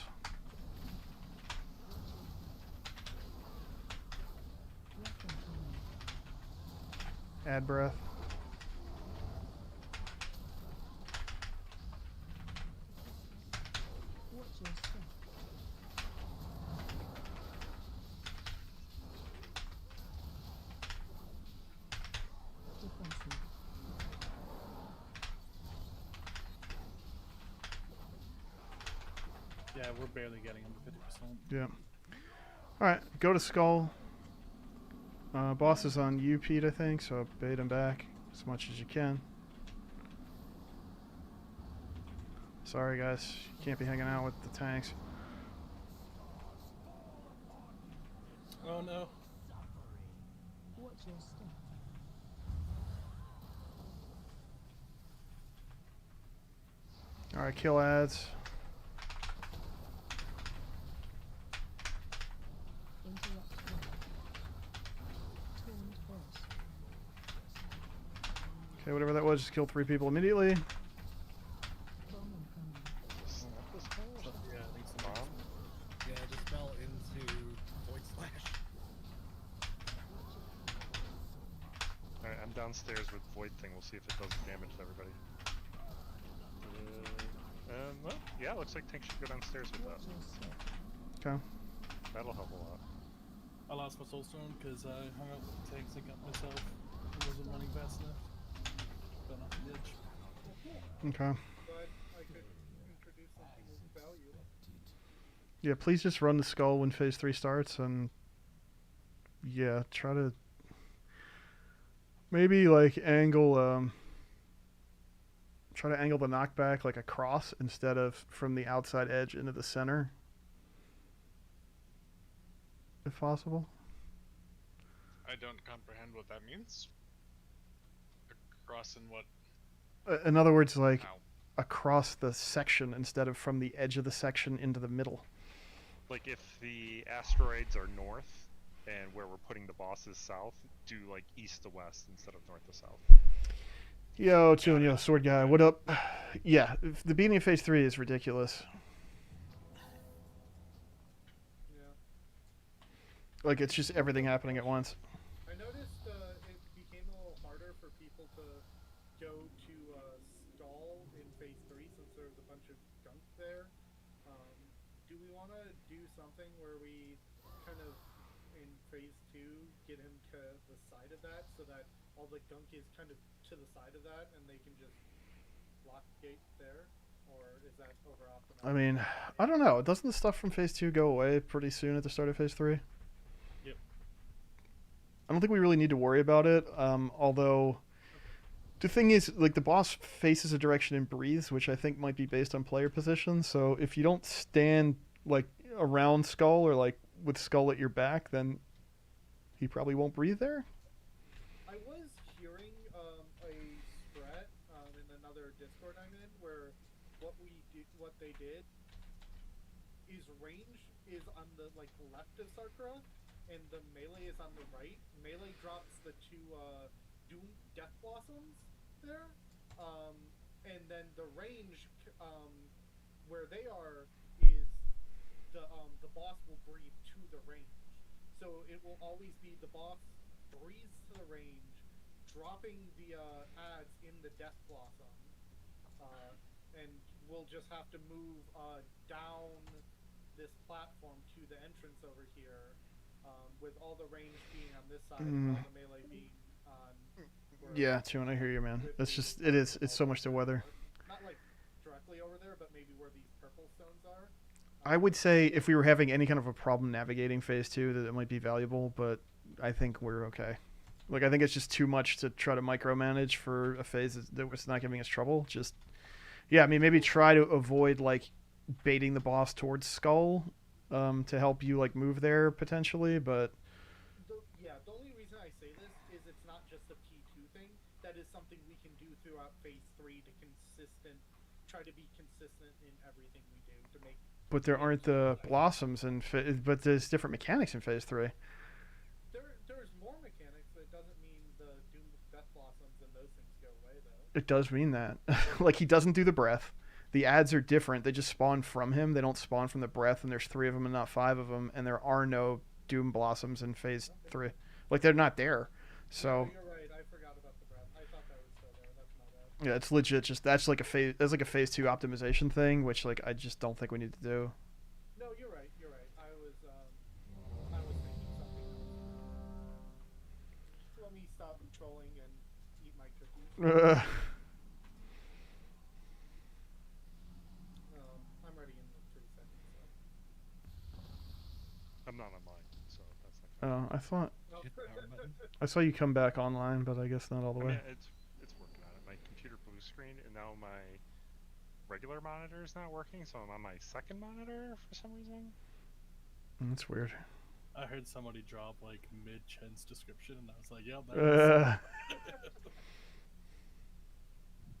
Weapon coming. Add breath. Watch your step. Defensive. Yeah, we're barely getting him to 50%. Yeah. Alright, go to Skull. Boss is on you, Pete, I think, so bait him back as much as you can. Sorry, guys. You can't be hanging out with the tanks. Oh no. Watch your step. Alright, kill ads. Interrupt flow. Taunt boss. Okay, whatever that was, just kill 3 people immediately. Bowman coming. Snap this power or something? Yeah, I think so. Bomb? Yeah, I just fell into Void Slash. Alright, I'm downstairs with Void Thing. We'll see if it does damage to everybody. Well, yeah, looks like Tank should go downstairs with that. Watch your step. Okay. That'll help a lot. I lost my soulstone because I hung out with the tanks and got myself. It wasn't running fast enough. Fell off the edge. Okay. But I could introduce Yeah, please just run the skull when phase 3 starts, and yeah, try to maybe like try to angle the knockback like across instead of from the outside edge into the center, if possible. I don't comprehend what that means. Across in what? In other words, like How? across the section instead of from the edge of the section into the middle. Like if the asteroids are north and where we're putting the bosses south, do like east to west instead of north to south. Yo, chillin', yo, sword guy, what up? Yeah, the beginning of phase 3 is ridiculous. Yeah. Like it's just everything happening at once. I noticed it became a little harder for people to go to stall in phase 3 since there was a bunch of gunk there. Do we want to do something where we kind of in phase 2 get him to the side of that so that all the gunk is kind of to the side of that and they can just block gate there? Or is that over optimized? I mean, I don't know. Doesn't the stuff from phase 2 go away pretty soon at the start of phase 3? Yep. I don't think we really need to worry about it. Although, the thing is, like, the boss faces a direction and breathes, which I think might be based on player position. So if you don't stand, like, around Skull or, like, with Skull at your back, then he probably won't breathe there. I was hearing a strat in another Discord I'm in where what they did is range is on the like left of Sarkra, and the melee is on the right. Melee drops the two Doom Death Blossoms there, and then the range where they are is the boss will breathe to the range. So it will always be the boss breathes to the range, dropping the ads in the Death Blossom, and we'll just have to move down this platform to the entrance over here, with all the range being on this side and all the melee being on. Yeah, Chun, I hear you, man. It's just, it's so much to weather. Not like directly over there, but maybe where these purple stones are. I would say if we were having any kind of a problem navigating phase 2, that it might be valuable, but I think we're okay. Like, I think it's just too much to try to micromanage for a phase that was not giving us trouble. Just, yeah, I mean, maybe try to avoid, like, baiting the boss towards Skull to help you, like, move there, potentially, but... The only reason I say this is it's not just a P2 thing. That is something we can do throughout phase 3 to try to be consistent in everything we do to make... But there aren't the blossoms, but there's different mechanics in phase 3. There's more mechanics, but it doesn't mean the Doom Death Blossoms and those things go away, though. It does mean that. Like, he doesn't do the breath. The ads are different. They just spawn from him. They don't spawn from the breath, and there's 3 of them and not 5 of them, and there are no Doom Blossoms in phase 3. Like, they're not there. So... No, you're right. I forgot about the breath. I thought that was still there. That's my bad. Yeah, it's legit. Just that's like a phase 2 optimization thing, which like I just don't think we need to do. No, you're right. You're right. I was thinking something else. Let me stop trolling and eat my cookies. I'm ready in 3 seconds. So. I'm not online, so that's not. Oh, I thought Hit the power button. I saw you come back online, but I guess not all the I way. mean, it's working on it. My computer blue screen, and now my regular monitor is not working, so I'm on my second monitor for some reason. That's weird. I heard somebody drop like mid Chen's description, and I was like, "Yep."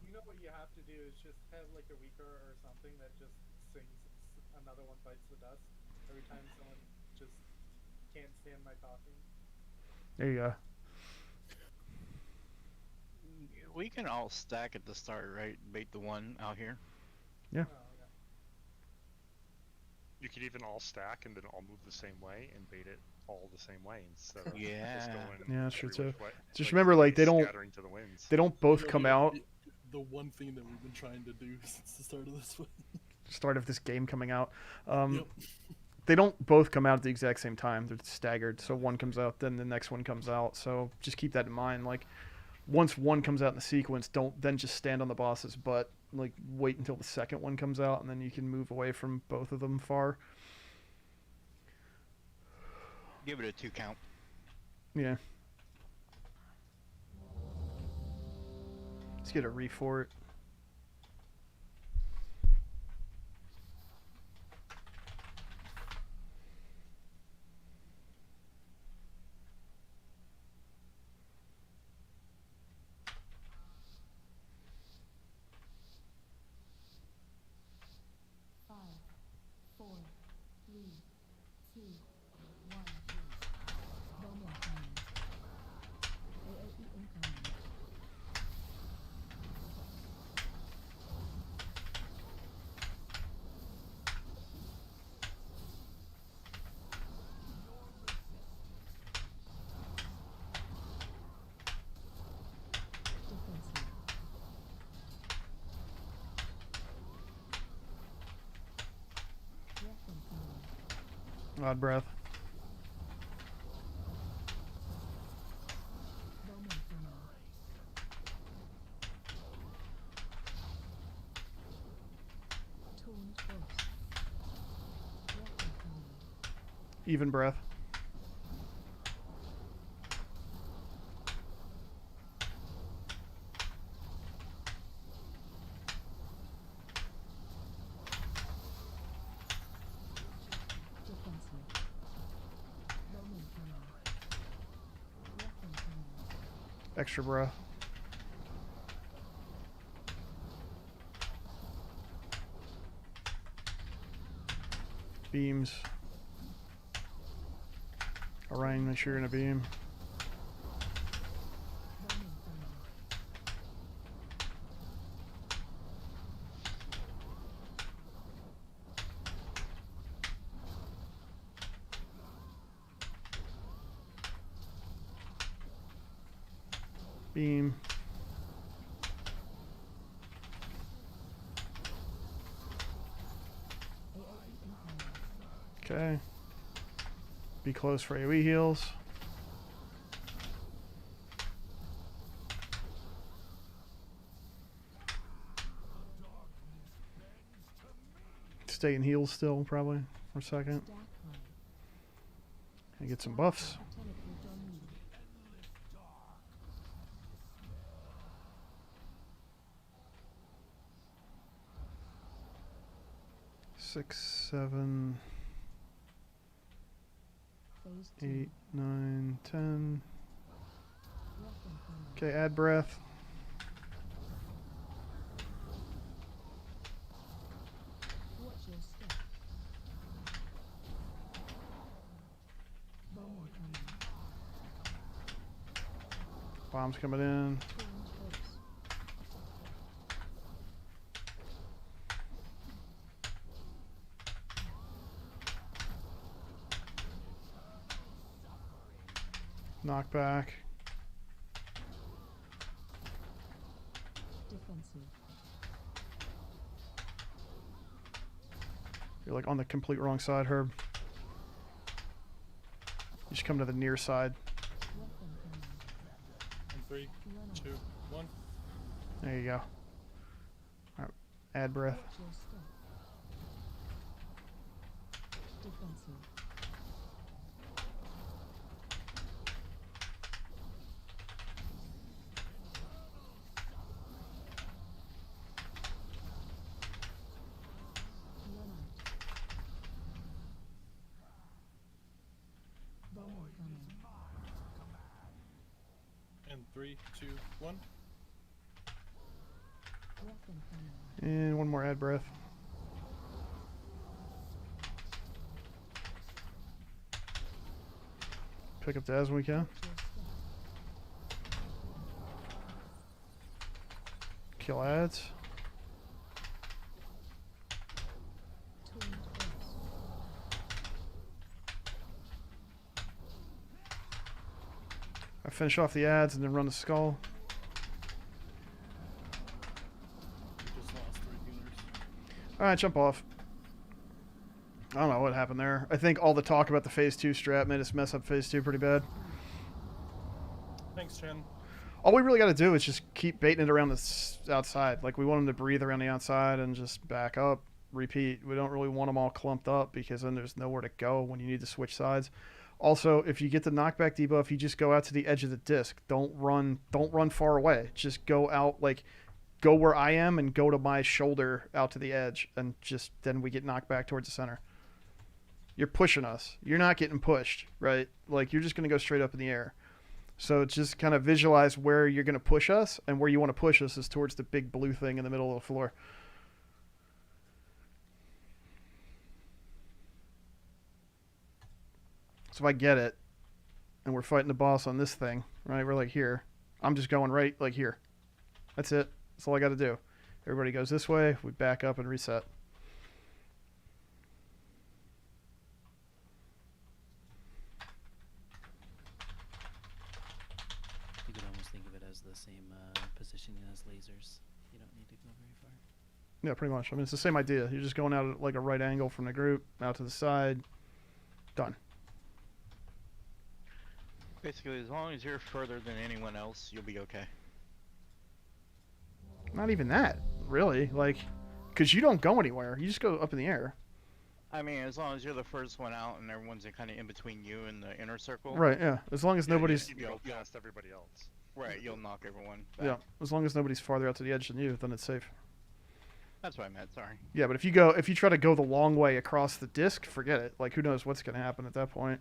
You know what you have to do is just have like a Rika or something that just sings "Another One Bites the Dust" every time someone just can't stand my talking. There you go. We can all stack at the start, right? Bait the one out here. Yeah. Oh, okay. You could even all stack and then all move the same way and bait it all the same way instead of Yeah. just going Yeah, that's true every too. which way. Just remember, like, they don't scattering to the winds. they don't both You know, come out. The one thing that we've been trying to do since the start of this one. Start of this game coming out. Yep. They don't both come out at the exact same time. They're staggered. So one comes out, then the next one comes out. So just keep that in mind. Like, once one comes out in the sequence, don't then just stand on the boss's butt. Like, wait until the second one comes out, and then you can move away from both of them far. Give it a 2 count. Yeah. Let's get a refort. Odd breath. Even breath. Extra breath. Beams. Orion, make sure you're in a beam. Beam. Okay. Be close for AoE heals. Stay in heals still, probably, for a second. And get some buffs. Six, 7, 8, 9, 10. Okay, add breath. Bombs coming in. Knockback. You're like on the complete wrong side, Herb. You should come to the near side. 3, 2, 1. There you go. Alright, add breath. And 3, 2, 1. And one more add breath. Pick up the as when we can. Kill ads. I finish off the ads and then run the skull. We just lost 3 healers. Alright, jump off. I don't know what happened there. I think all the talk about the phase 2 strat made us mess up phase 2 pretty bad. Thanks, Chen. All we really got to do is just keep baiting it around the outside. Like, we want them to breathe around the outside and just back up, repeat. We don't really want them all clumped up because then there's nowhere to go when you need to switch sides. Also, if you get the knockback debuff, you just go out to the edge of the disc. Don't run far away. Just go out, like, go where I am and go to my shoulder out to the edge, and just then we get knocked back towards the center. You're pushing us. You're not getting pushed, right? Like, you're just going to go straight up in the air. So just kind of visualize where you're going to push us, and where you want to push us is towards the big blue thing in the middle of the floor. So if I get it, and we're fighting the boss on this thing, right? We're like here. I'm just going right like here. That's it. That's all I got to do. Everybody goes this way. We back up and reset. You could almost think of it as the same positioning as lasers. You don't need to go very far. Yeah, pretty much. I mean, it's the same idea. You're just going out at like a right angle from the group, out to the side. Done. Basically, as long as you're further than anyone else, you'll be okay. Not even that, really. Like, because you don't go anywhere. You just go up in the air. I mean, as long as you're the first one out and everyone's kind of in between you and the inner circle. Right, yeah. As long as nobody's... You go past everybody else. Right, you'll knock everyone back. Yeah, as long as nobody's farther out to the edge than you, then it's safe. That's what I meant, sorry. Yeah, but if you try to go the long way across the disc, forget it. Like, who knows what's going to happen at that point.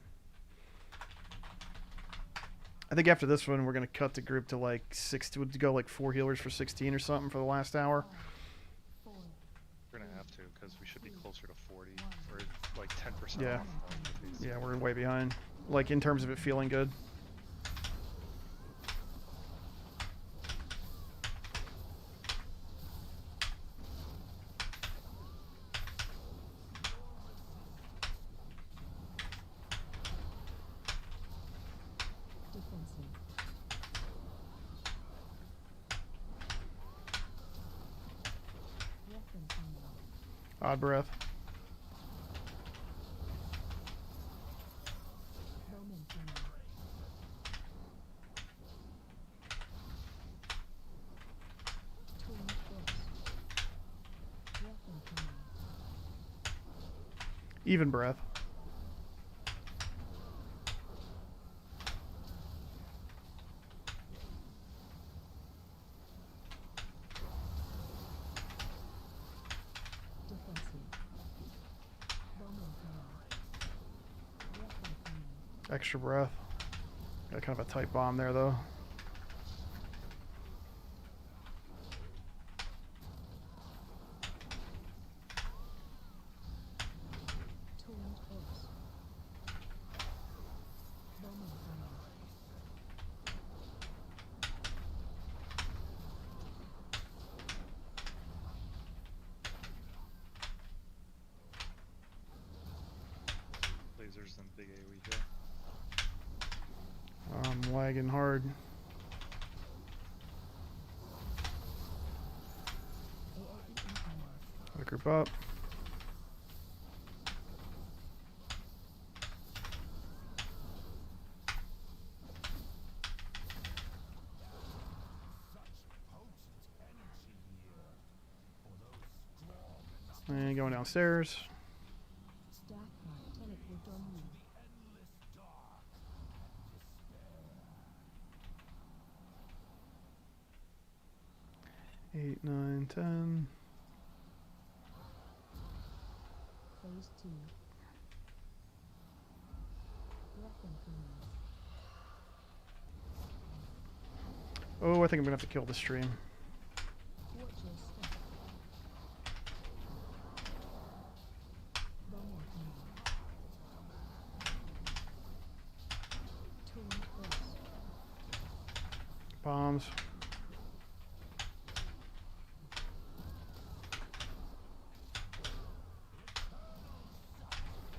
I think after this one, we're going to cut the group to like 6, to go like 4 healers for 16 or something for the last hour. We're going to have to, because we should be closer to 40, or like 10% Yeah. off. Yeah, we're way behind. Like, in terms of it feeling good. Odd breath. Even breath. Extra breath. Got kind of a tight bomb there, though. Lasers and big AoE. I'm lagging hard. Gotta group up. And going downstairs. Eight, 9, 10. Phase 2. Oh, I think I'm gonna have to kill the stream. Watch your step. Bomber command. Torrent burst. Bombs.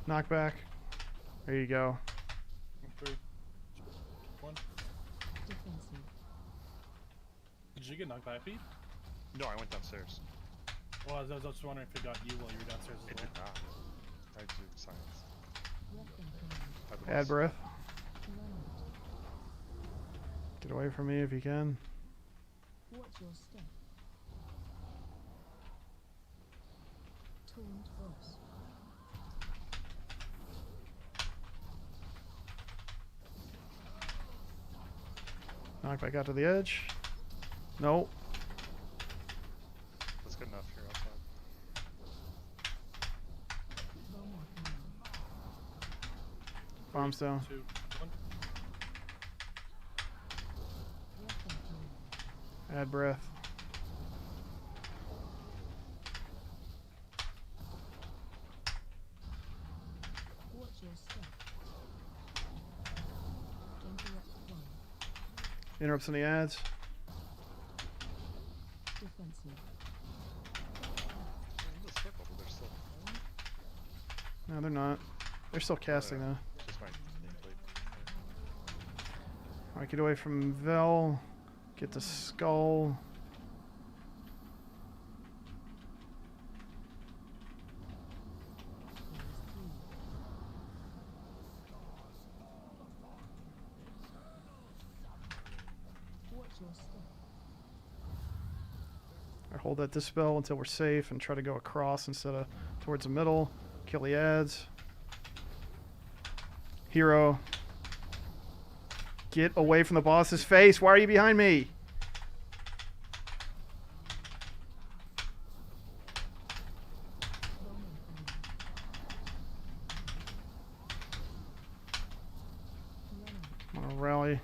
Knockback. There you go. 3, 1. Defensive. Did you get knocked by a feed? No, I went downstairs. Well, I was just wondering if it got you while you were downstairs as It well. did not. I do science. Weapon command. Bad breath. Granite. Get away from me if you can. Watch your step. Torrent burst. Knock back out to the edge. No. That's good enough here outside. Bombs down. 2, 1. Add breath. Watch your step. Interrupt 1. Interrupts on the ads. Defensive. In the circle, but they're still. No, they're not. They're still casting though. Just my nameplate. Alright, get away from Vel. Get the skull. Watch your step. Alright, hold that dispel until we're safe and try to go across instead of towards the middle. Kill the ads. Hero. Get away from the boss's face. Why are you behind me? I'm gonna rally.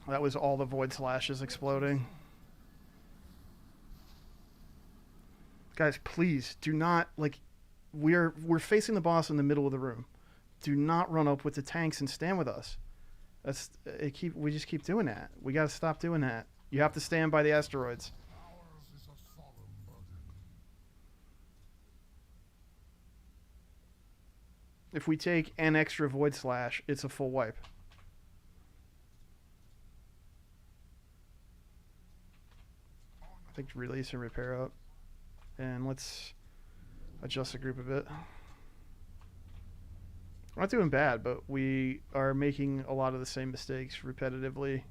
That was all the void slashes exploding. Guys, please do not, like, we're facing the boss in the middle of the room. Do not run up with the tanks and stand with us. We just keep doing that. We gotta stop doing that. You have to stand by the asteroids. If we take an extra void slash, it's a full wipe. I think release and repair up. And let's adjust the group a bit. We're not doing bad, but we are making a lot of the same mistakes repetitively.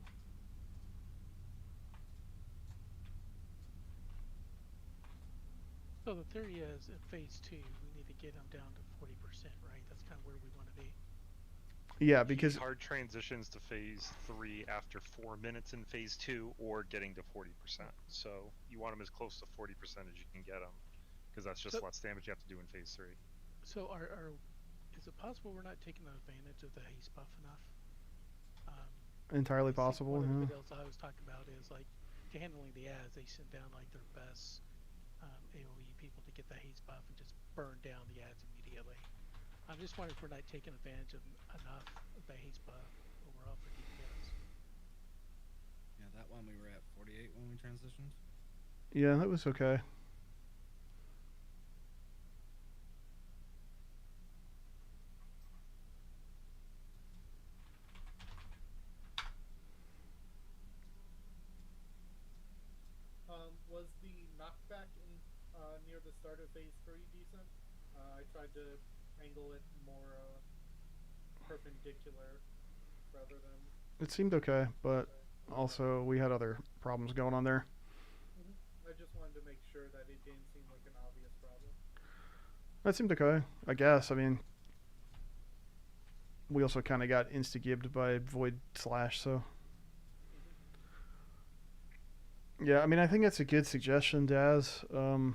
So the theory is in phase 2, we need to get them down to 40%, right? That's kind of where we want to be. Yeah, because hard transitions to phase 3 after 4 minutes in phase 2 or getting to 40%. So you want them as close to 40% as you can get them, because that's just less damage you have to do in phase 3. So is it possible we're not taking advantage of the haste buff enough? entirely possible. One of Yeah. the videos I was talking about is like handling the ads. They send down like their best AOE people to get the haste buff and just burn down the ads immediately. I'm just wondering if we're not taking advantage of enough of the haste buff overall for DPS. Yeah, that one we were at 48 when we transitioned. Yeah, that was okay. Was the knockback in near the start of phase 3 decent? I tried to angle it more perpendicular rather than. It seemed okay, but also we had other problems going on there. I just wanted to make sure that it didn't seem like an obvious problem. That seemed okay, I guess. I mean, we also kind of got insta-gibbed by Void Slash, so. Yeah, I mean, I think that's a good suggestion, Daz. To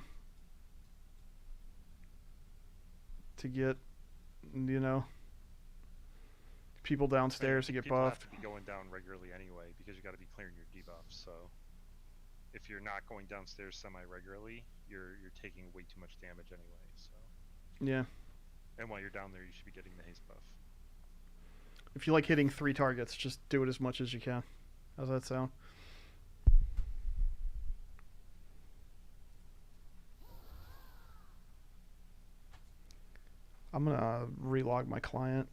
get, you know, people downstairs to get people buffed. have to be going down regularly anyway, because you got to be clearing your debuffs. So, if you're not going downstairs semi-regularly, you're taking way too much damage anyway. So. Yeah. And while you're down there, you should be getting the haste buff. If you like hitting 3 targets, just do it as much as you can. How's that sound? I'm gonna relog my client.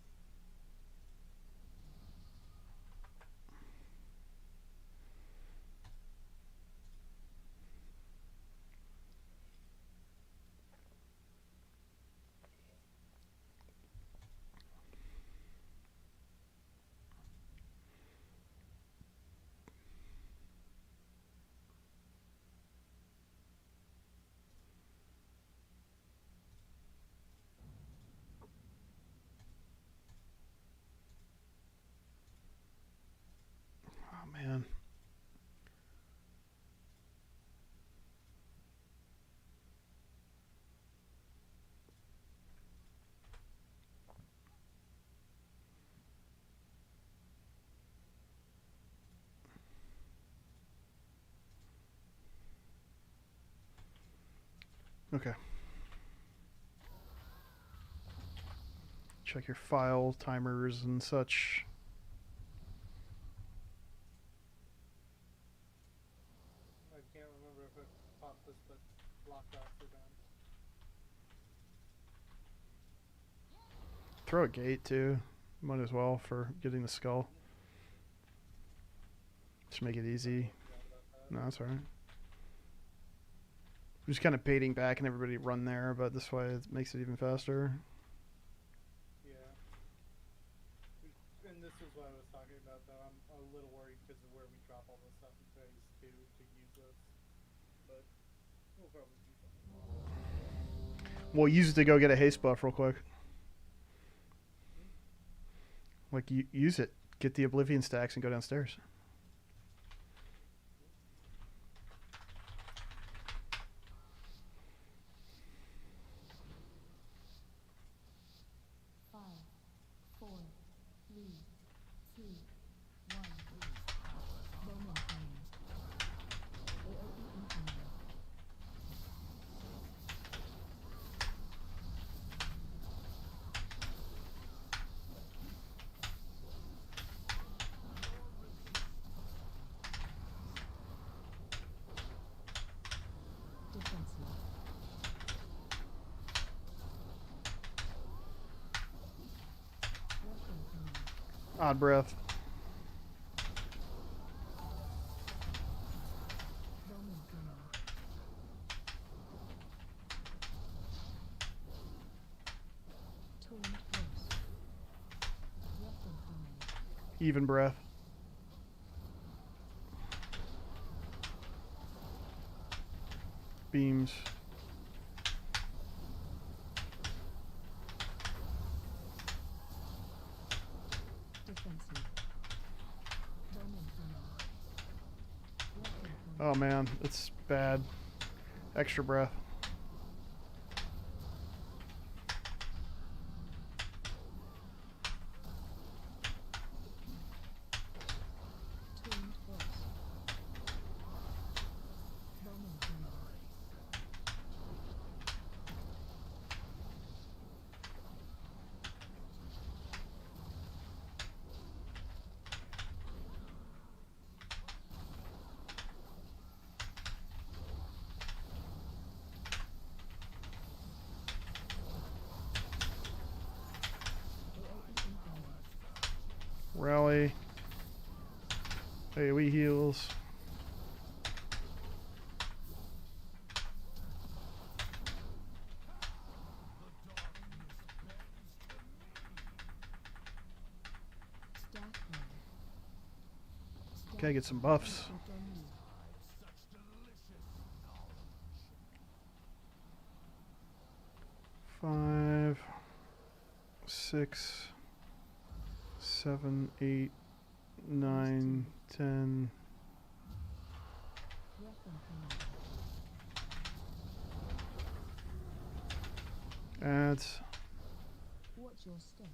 Okay. Check your file, timers, and such. I can't remember if it popped this, but lockbacks are down. Throw a gate too. Might as well for getting the skull. Just make it easy. No, that's alright. I'm just kind of baiting back and everybody run there, but this way it makes it even faster. Yeah. And this is what I was talking about, though. I'm a little worried because of where we drop all this stuff in phase 2 to use this. But we'll probably do something. Well, use it to go get a haste buff real quick. Like, use it. Get the Oblivion stacks and go downstairs. Odd breath. Even breath. Beams. Oh man, it's bad. Extra breath. Rally. AoE heals. Okay, get some buffs. Five, 6, 7, 8, 9, 10. Adds. Watch your step.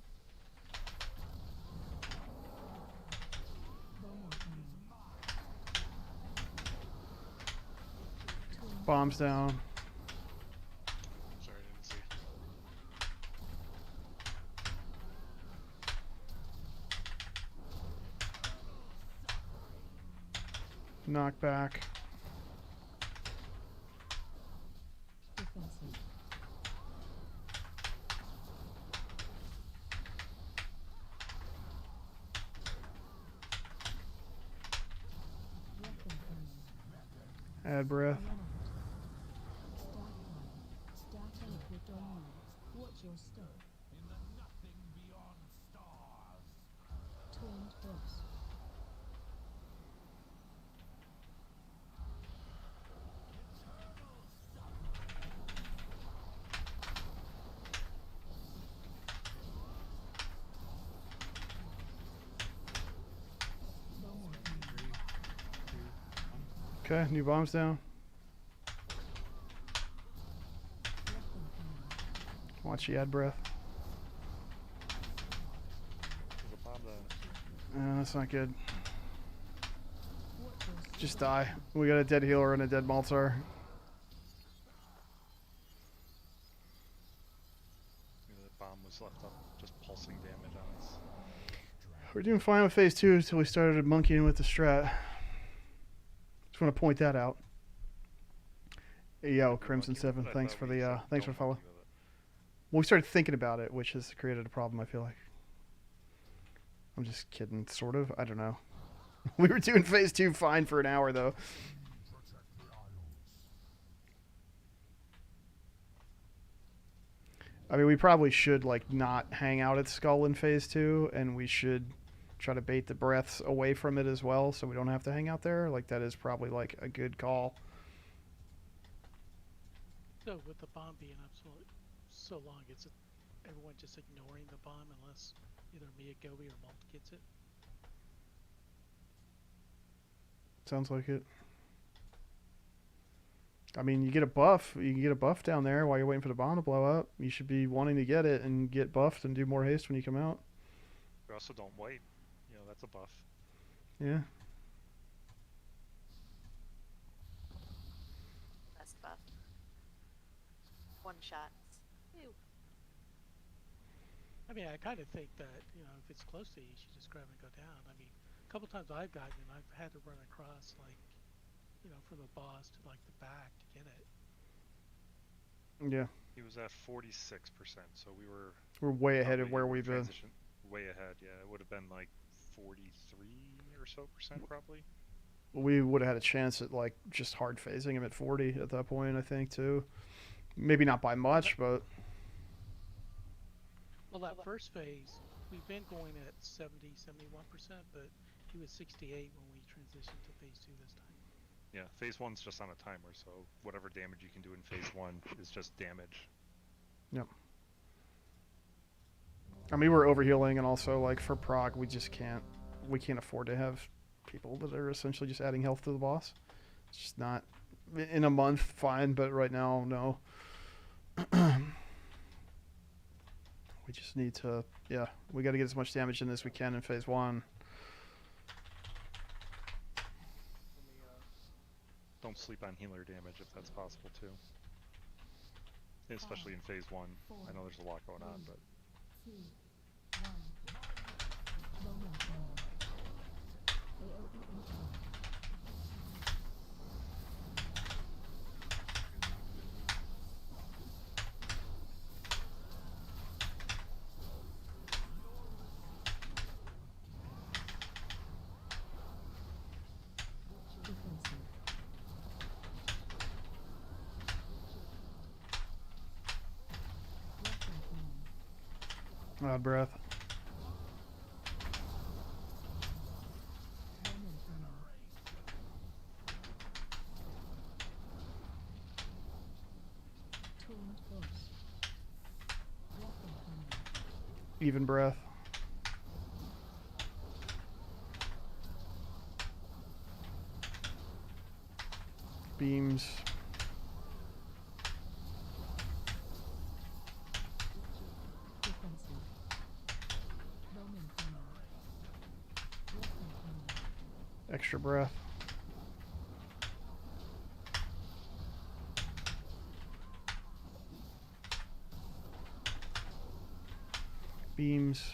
Bombs down. Sorry, I didn't see. Knockback. Defensive. Add breath. Watch your step. Turned boss. Okay, new bombs down. Watch the add breath. There's a bomb down. That's not good. Just die. We got a dead healer and a dead Maltzar. We're doing fine with phase 2 until we started monkeying with the strat. Just want to point that out. Yo, Crimson 7, thanks for the follow. Well, we started thinking about it, which has created a problem, I feel like. I'm just kidding, sort of. I don't know. We were doing phase 2 fine for an hour, though. I mean, we probably should, like, not hang out at Skull in phase 2, and we should try to bait the breaths away from it as well, so we don't have to hang out there. Like, that is probably, like, a good call. So with the bomb being up so long, it's everyone just ignoring the bomb unless either Miyagobi or Malt gets it. Sounds like it. I mean, you get a buff. You can get a buff down there while you're waiting for the bomb to blow up. You should be wanting to get it and get buffed and do more haste when you come out. We also don't wait. You know, that's a buff. Yeah. Best buff. One shots. Ew. I mean, I kind of think that, you know, if it's close to you, you should just grab and go down. I mean, a couple times I've gotten it, I've had to run across, like, you know, from the boss to, like, the back to get it. Yeah. He was at 46%, so we're way ahead of where we've been. Way ahead, yeah. It would have been like 43 or so percent probably. We would have had a chance at, like, just hard phasing him at 40 at that point, I think, too. Maybe not by much, but... Well, that first phase, we've been going at 70, 71%, but he was 68 when we transitioned to phase 2 this time. Yeah, phase 1's just on a timer, so whatever damage you can do in phase 1 is just damage. Yep. I mean, we're overhealing, and also, like, for Prog, we can't afford to have people that are essentially just adding health to the boss. It's just not... In a month, fine, but right now, no. We just need to... Yeah, we got to get as much damage in as we can in phase 1. Don't sleep on healer damage if that's possible too. Especially in phase 1. I know there's a lot going on, but... Odd breath. Even breath. Beams. Extra breath. Beams.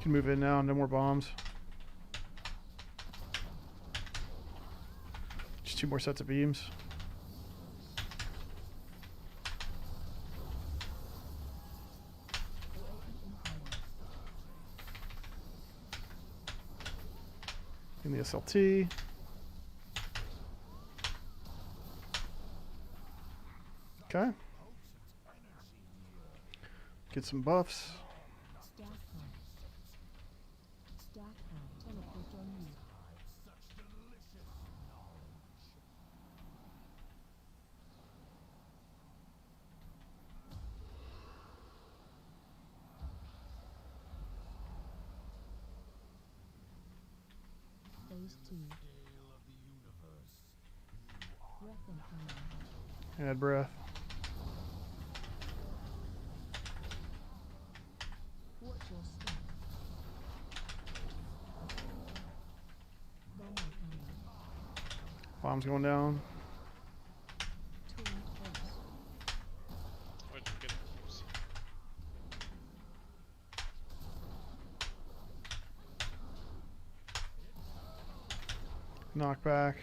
Can move in now, no more bombs. Just 2 more sets of beams. In the SLT. Okay. Get some buffs. Add breath. Bombs going down. Where'd you get those? Knockback.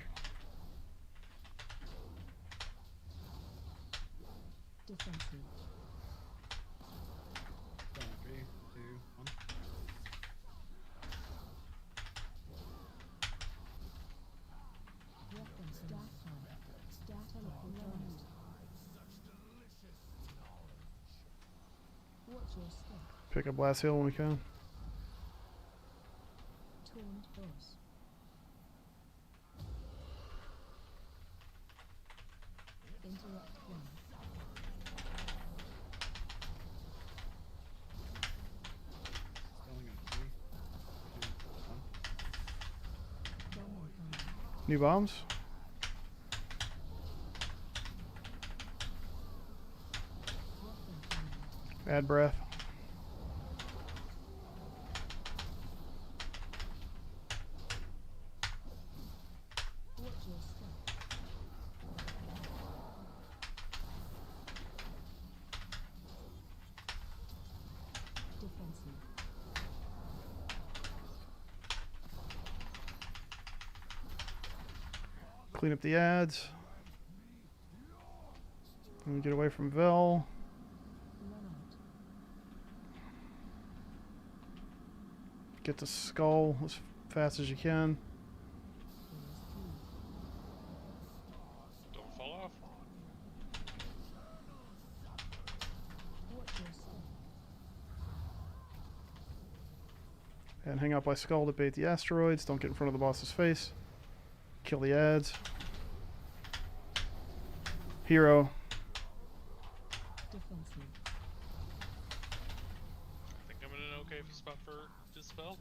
Defensive. Down 3, 2, 1. Weapon stat time. Stat element. Watch your step. Pick up last heal when we can. Taunt boss. Interrupt one. Spelling in 3, 2, 1. Bomb incoming. New bombs. Weapon coming. Add breath. Watch your step. Defensive. Clean up the ads. And get away from Vel. Run out. Get the skull as fast as you can. Phase 3. Don't fall off. Watch your step. And hang out by skull to bait the asteroids. Don't get in front of the boss's face. Kill the ads. Hero. Defensive. I think I'm in an okay spot for Dispel.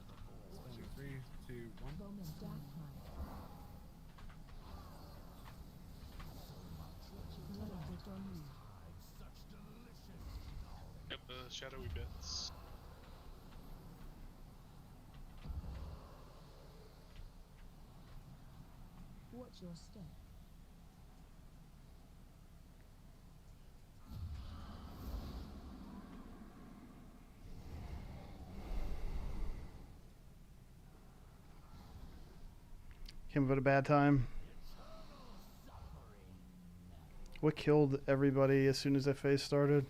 Spelling in 3, 2, 1. Bomb and stat time. Target on you. Yep, the shadowy bits. Watch your step. Came up at a bad time. What killed everybody as soon as that phase started?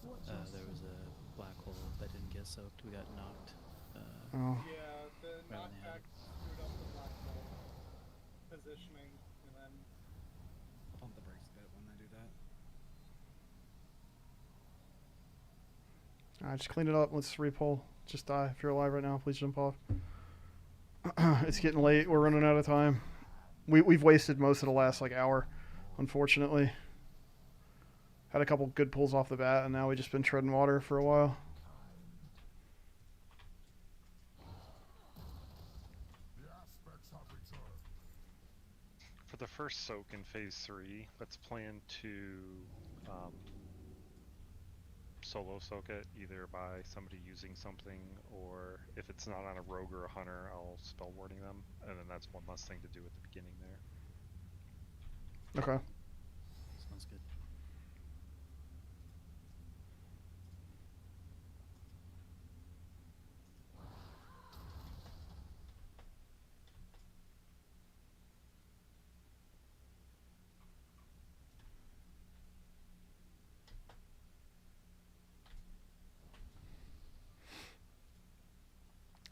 Watch your There was a black hole that didn't get soaked. We got knocked. Oh. Yeah, the Right in the knockback screwed up the black hole positioning, and then Pump the brakes a bit when I do that. Alright, just clean it up. Let's repull. Just die. If you're alive right now, please jump off. It's getting late. We're running out of time. We've wasted most of the last hour, unfortunately. Had a couple good pulls off the bat, and now we've just been treading water for a while. For the first soak in phase 3, let's plan to solo soak it, either by somebody using something, or if it's not on a rogue or a hunter, I'll spell warding them, and then that's one less thing to do at the beginning there. Okay. Sounds good.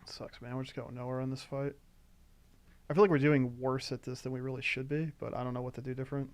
Sucks, man. We're just going nowhere in this fight. I feel like we're doing worse at this than we really should be, but I don't know what to do different.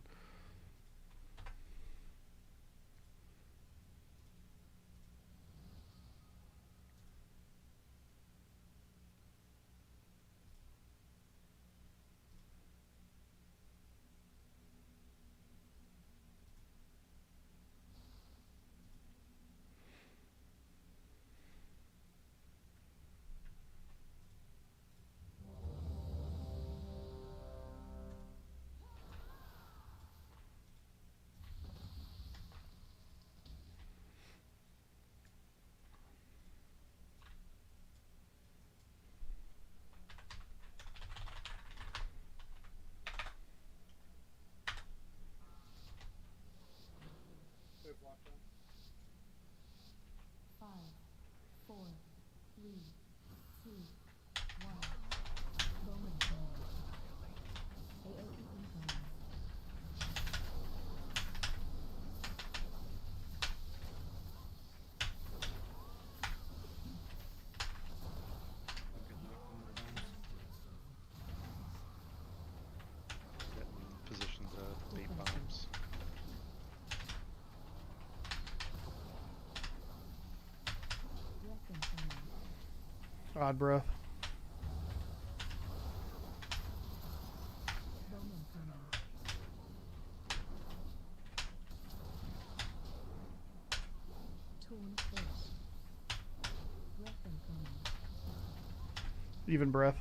3, 2, 1. Bowman command. AOE incoming. I'll get knocked one more times. Getting position to bait bombs. Breath incoming. Odd breath. Bowman coming. Torn force. Breath incoming. Even breath.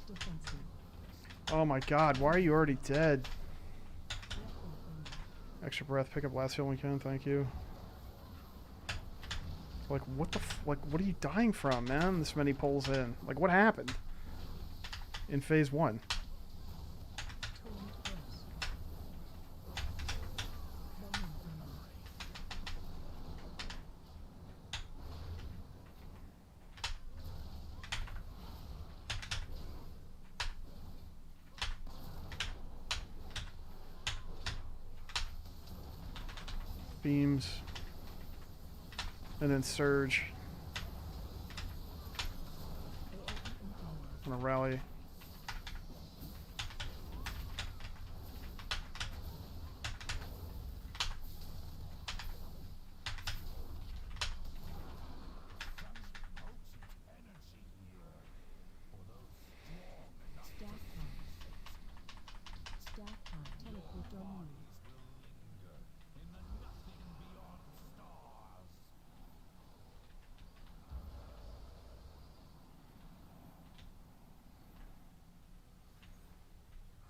Defensive. Oh my god, why are you already dead? Breath incoming. Extra breath, pick up last heal when you can, thank you. Like, what the like, what are you dying from, man? This many pulls in. Like, what happened? In phase 1. Torn force. Bowman coming. Beams. And then surge. AOE incoming. I'm gonna rally. Staff pod. Staff pod. Teleport on you.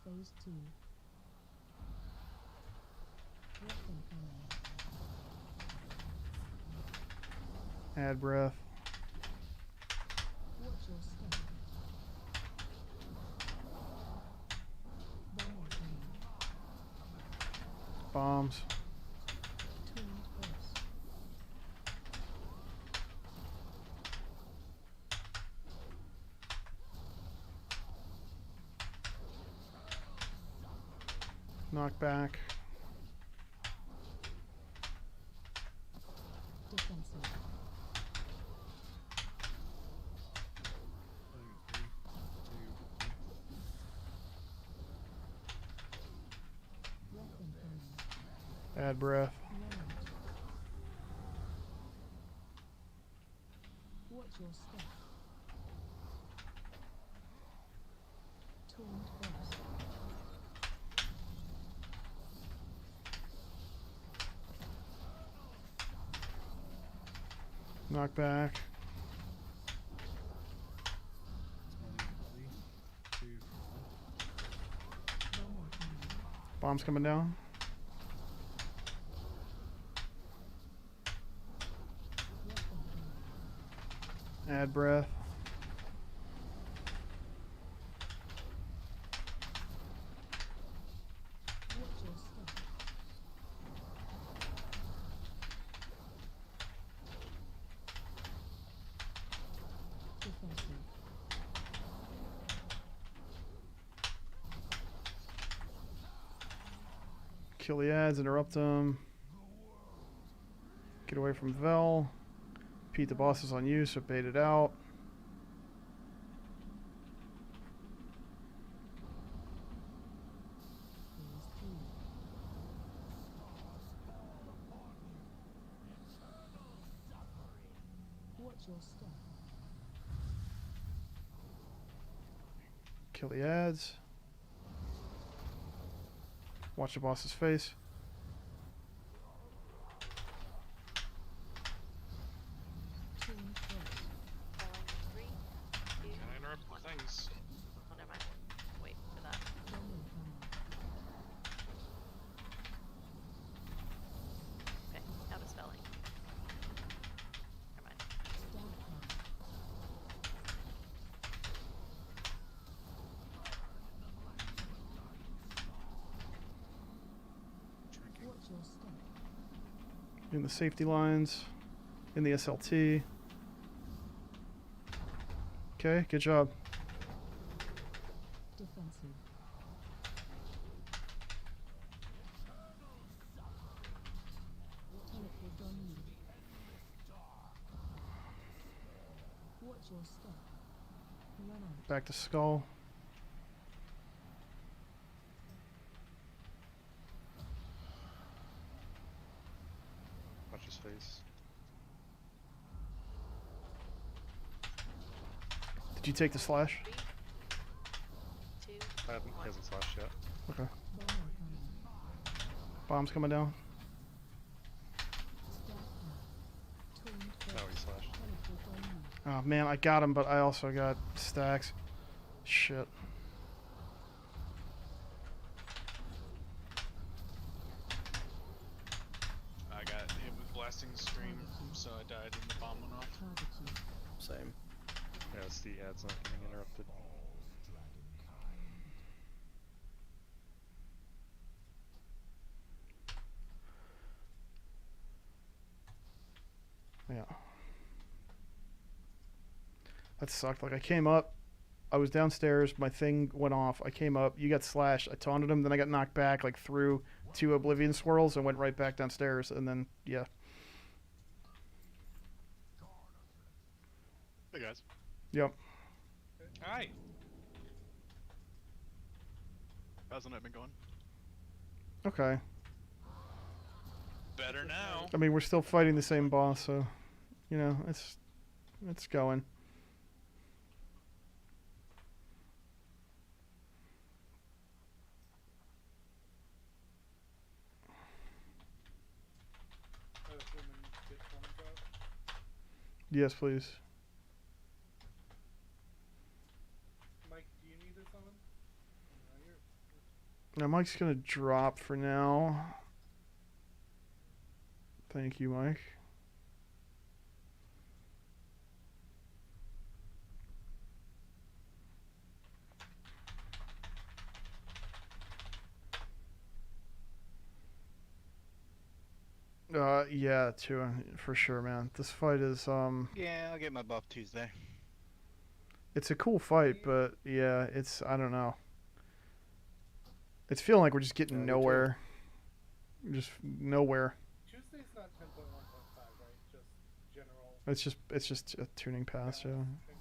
Phase 2. Breath incoming. Add breath. Watch your step. Bowman coming. Bombs. Torn force. Knock back. Defensive. Breath incoming. Add breath. Range. Watch your step. Torn force. Knock back. Bowman coming. Bombs coming down. Breath incoming. Add breath. Watch your step. Defensive. Kill the ads, interrupt them. Get away from Vel. Repeat the bosses on you, so bait it out. Phase 3. Watch your step. Kill the ads. Watch the boss's face. Torn force. Going in 3, 2, Can I interrupt 1. things? Oh, never mind. Wait for that. Bowman coming. Okay, now dispelling. Never mind. Staff pod. In the safety lines. In the SLT. Okay, good job. Defensive. Teleport on you. Watch your step. Run out. Back to skull. Watch his face. Did you take the slash? 3, 2, He hasn't slashed yet. Okay. Bomber coming. Bomb's coming down. Step back. Taunt Oh, first. he slashed. Teleport on you. Oh man, I got him, but I also got stacks. Shit. I got hit with blasting stream, so I died and the bomb went off. Target you. Same. Yeah, it's the ad's not getting interrupted. Yeah. That sucked. Like, I came up, I was downstairs, my thing went off, I came up, you got slashed, I taunted him, then I got knocked back, like, through 2 Oblivion swirls and went right back downstairs, and then, yeah. Hey guys. Yep. Hi. How's the night been going? Okay. Better now. I mean, we're still fighting the same boss, so, you know, it's going. Yes, please. Mike, do you need this on? Now, Mike's gonna drop for now. Thank you, Mike. Yeah, too, for sure, man. This fight is, Yeah, I'll get my buff Tuesday. it's a cool fight, but yeah, it's, I don't know. It's feeling like we're just getting nowhere. Just nowhere. Tuesday's not 10.1.5, right? Just general. It's just a tuning pass, yeah. Okay.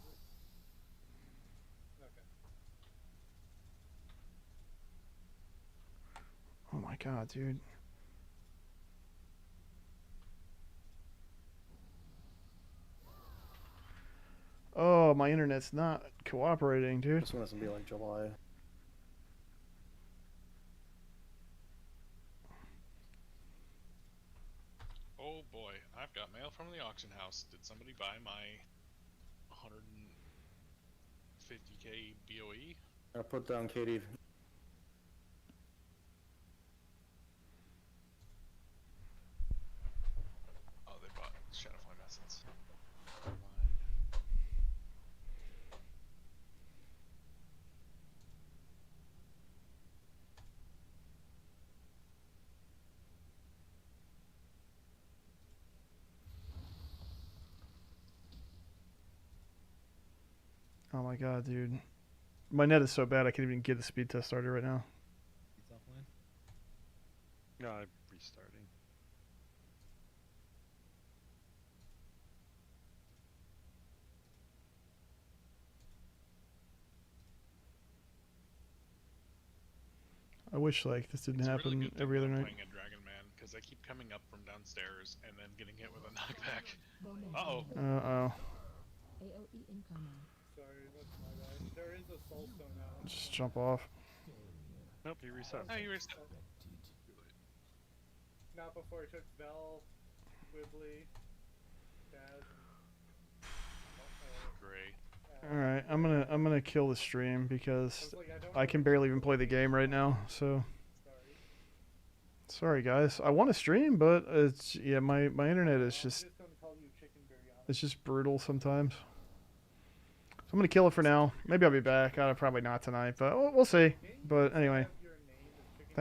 Oh my god, dude. Oh, my internet's not cooperating, dude. This one has to be like July. Oh boy, I've got mail from the auction house. Did somebody buy my 150k BOE? I put down Katie. Oh, they bought Shadowflame Essence. Oh my god, dude. My net is so bad I can't even get the speed test started right now. It's offline. No, I'm restarting. I wish, like, this didn't It's a happen really good thing every other about night. playing a Dragon Man, because I keep coming up from downstairs and then getting hit with a knockback. Uh-oh. Uh-oh. AOE incoming. Sorry, that's my bad. There is a soul stone out. Just jump off. Nope, he reset. Oh, you reset. Not before I took Vel, Wibbly, Dad. Great. Alright, I'm gonna kill the stream because I can barely even play the game right now, so sorry guys. I want to stream, but it's, yeah, my internet is just, it's just brutal sometimes. So I'm gonna kill it for now. Maybe I'll be back. Probably not tonight, but we'll see. But anyway,